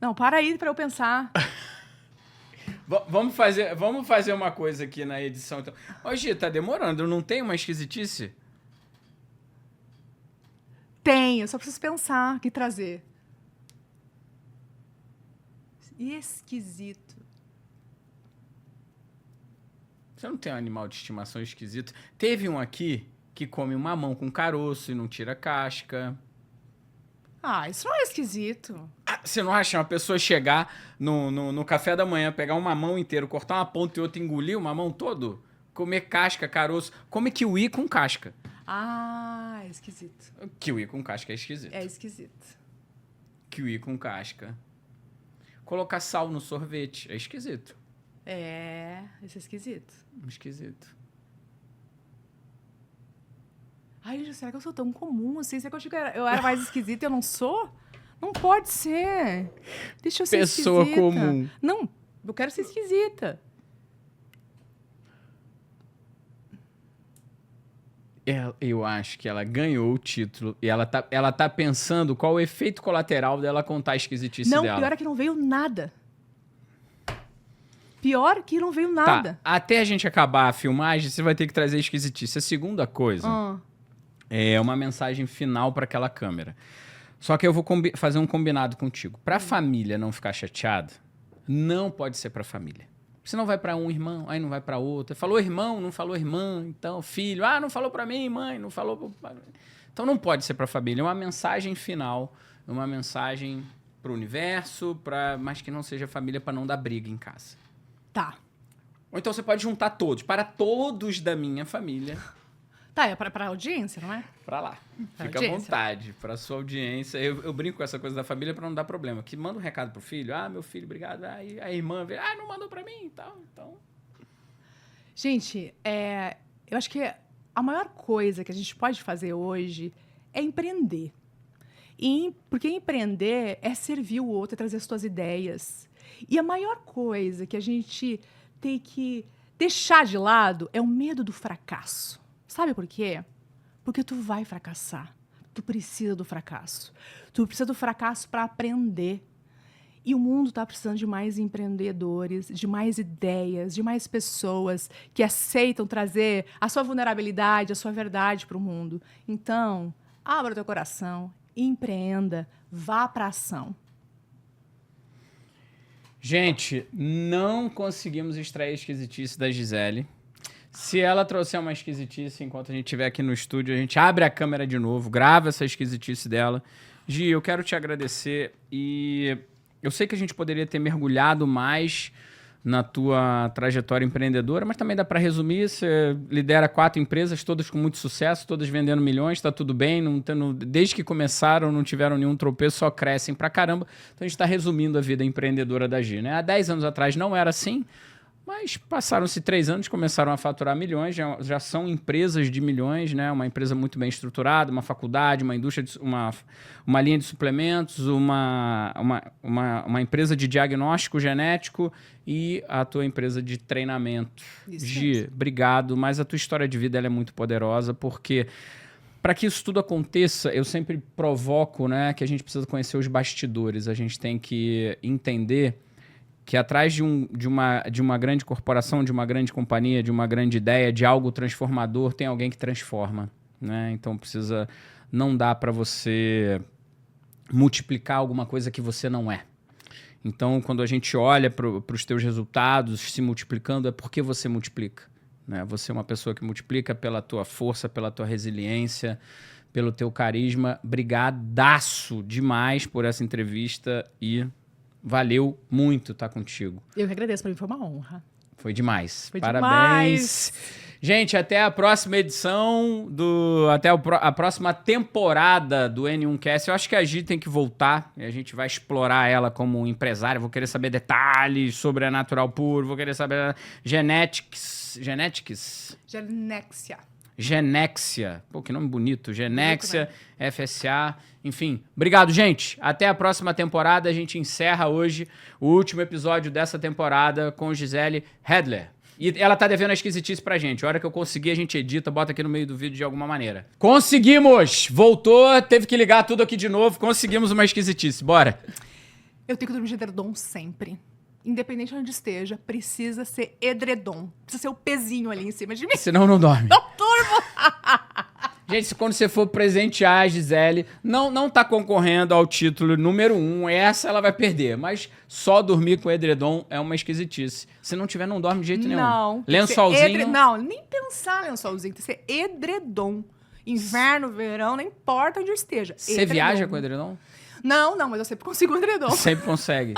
[SPEAKER 2] Não, para aí pra eu pensar.
[SPEAKER 1] Vamos fazer uma coisa aqui na edição, então. Ô, Gi, tá demorando, não tem uma esquisitice?
[SPEAKER 2] Tenho, só preciso pensar o que trazer. Esquisito.
[SPEAKER 1] Você não tem um animal de estimação esquisito? Teve um aqui que come um mamão com caroço e não tira casca.
[SPEAKER 2] Ah, isso não é esquisito.
[SPEAKER 1] Ah, você não acha uma pessoa chegar no café da manhã, pegar um mamão inteiro, cortar uma ponta e outra, engolir o mamão todo? Comer casca, caroço. Come kiwi com casca.
[SPEAKER 2] Ah, é esquisito.
[SPEAKER 1] Kiwi com casca é esquisito.
[SPEAKER 2] É esquisito.
[SPEAKER 1] Kiwi com casca. Colocar sal no sorvete é esquisito.
[SPEAKER 2] Isso é esquisito.
[SPEAKER 1] Esquisito.
[SPEAKER 2] Ai, gente, será que eu sou tão comum assim? Será que eu achei que eu era mais esquisita e eu não sou? Não pode ser. Deixa eu ser
[SPEAKER 1] Pessoa
[SPEAKER 2] esquisita.
[SPEAKER 1] comum.
[SPEAKER 2] Não, eu quero ser esquisita.
[SPEAKER 1] Eu acho que ela ganhou o título e ela tá pensando qual o efeito colateral dela contar a esquisitice
[SPEAKER 2] Não,
[SPEAKER 1] dela.
[SPEAKER 2] pior é que não veio nada. Pior que não veio nada.
[SPEAKER 1] Tá, até a gente acabar a filmagem, você vai ter que trazer esquisitice. A segunda coisa é uma mensagem final para aquela câmera. Só que eu vou fazer um combinado contigo. Pra família não ficar chateada, não pode ser pra família. Você não vai pra um irmão, aí não vai pra outro. Falou irmão, não falou irmã. Então, filho, não falou pra mim, mãe, não falou... Então, não pode ser pra família. É uma mensagem final, uma mensagem pro universo, mas que não seja família pra não dar briga em casa.
[SPEAKER 2] Tá.
[SPEAKER 1] Ou então você pode juntar todos, para todos da minha família.
[SPEAKER 2] Tá, é pra audiência, não é?
[SPEAKER 1] Pra lá.
[SPEAKER 2] Pra
[SPEAKER 1] Fica à vontade, pra sua audiência. Eu brinco com essa coisa da família pra não dar problema. Que manda um recado pro filho. Meu filho, obrigado. Aí a irmã vê, não mandou pra mim e tal. Então...
[SPEAKER 2] Gente, eu acho que a maior coisa que a gente pode fazer hoje é empreender. Porque empreender é servir o outro, é trazer as suas ideias. E a maior coisa que a gente tem que deixar de lado é o medo do fracasso. Sabe por quê? Porque tu vai fracassar. Tu precisa do fracasso. Tu precisa do fracasso para aprender. E o mundo está precisando de mais empreendedores, de mais ideias, de mais pessoas que aceitam trazer a sua vulnerabilidade, a sua verdade para o mundo. Então, abra o teu coração, empreenda, vá para a ação.
[SPEAKER 1] Gente, não conseguimos extrair a esquisitice da Gisele. Se ela trouxer uma esquisitice enquanto a gente estiver aqui no estúdio, a gente abre a câmera de novo, grava essa esquisitice dela. Gi, eu quero te agradecer e eu sei que a gente poderia ter mergulhado mais na tua trajetória empreendedora, mas também dá para resumir, você lidera 4 empresas, todas com muito sucesso, todas vendendo milhões, está tudo bem, desde que começaram não tiveram nenhum tropeço, só crescem pra caramba. Então a gente está resumindo a vida empreendedora da Gi, né? Há 10 anos atrás não era assim, mas passaram-se 3 anos, começaram a faturar milhões, já são empresas de milhões, né? Uma empresa muito bem estruturada, uma faculdade, uma indústria, uma linha de suplementos, uma empresa de diagnóstico genético e a tua empresa de treinamento.
[SPEAKER 2] Isso
[SPEAKER 1] Gi,
[SPEAKER 2] mesmo.
[SPEAKER 1] obrigado, mas a tua história de vida ela é muito poderosa, porque para que isso tudo aconteça, eu sempre provoco, né, que a gente precisa conhecer os bastidores, a gente tem que entender que atrás de uma grande corporação, de uma grande companhia, de uma grande ideia, de algo transformador, tem alguém que transforma, né? Então não dá para você multiplicar alguma coisa que você não é. Então, quando a gente olha para os teus resultados se multiplicando, é porque você multiplica, né? Você é uma pessoa que multiplica pela tua força, pela tua resiliência, pelo teu carisma. Brigadaço demais por essa entrevista e valeu muito estar contigo.
[SPEAKER 2] Eu que agradeço, para mim foi uma honra.
[SPEAKER 1] Foi demais.
[SPEAKER 2] Foi
[SPEAKER 1] Parabéns.
[SPEAKER 2] demais.
[SPEAKER 1] Gente, até a próxima edição, a próxima temporada do N1Cast. Eu acho que a Gi tem que voltar e a gente vai explorar ela como empresária. Vou querer saber detalhes sobre a Natural Puro, vou querer saber Genexia. Pô, que nome bonito. Genexia, FSA, enfim. Obrigado, gente. Até a próxima temporada. A gente encerra hoje o último episódio dessa temporada com Gisele Hedler. E ela tá devendo a esquisitice pra gente. A hora que eu conseguir, a gente edita, bota aqui no meio do vídeo de alguma maneira. Conseguimos! Voltou, teve que ligar tudo aqui de novo. Conseguimos uma esquisitice. Bora!
[SPEAKER 2] Eu tenho que dormir de edredom sempre. Independente de onde esteja, precisa ser edredom. Precisa ser o pezinho ali em cima de mim.
[SPEAKER 1] Senão não dorme.
[SPEAKER 2] Não turbo!
[SPEAKER 1] Gente, quando você for presentear a Gisele, não tá concorrendo ao título número 1. Essa ela vai perder. Mas só dormir com edredom é uma esquisitice. Se não tiver, não dorme de jeito nenhum.
[SPEAKER 2] Não.
[SPEAKER 1] Lençolzinho.
[SPEAKER 2] Não, nem pensar lençolzinho. Tem que ser edredom. Inverno, verão, não importa onde eu esteja.
[SPEAKER 1] Você viaja com edredom?
[SPEAKER 2] Não, mas eu sempre consigo um edredom.
[SPEAKER 1] Sempre consegue.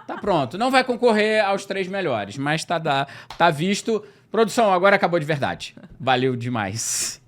[SPEAKER 1] Tá pronto. Não vai concorrer aos 3 melhores, mas tá visto. Produção, agora acabou de verdade. Valeu demais.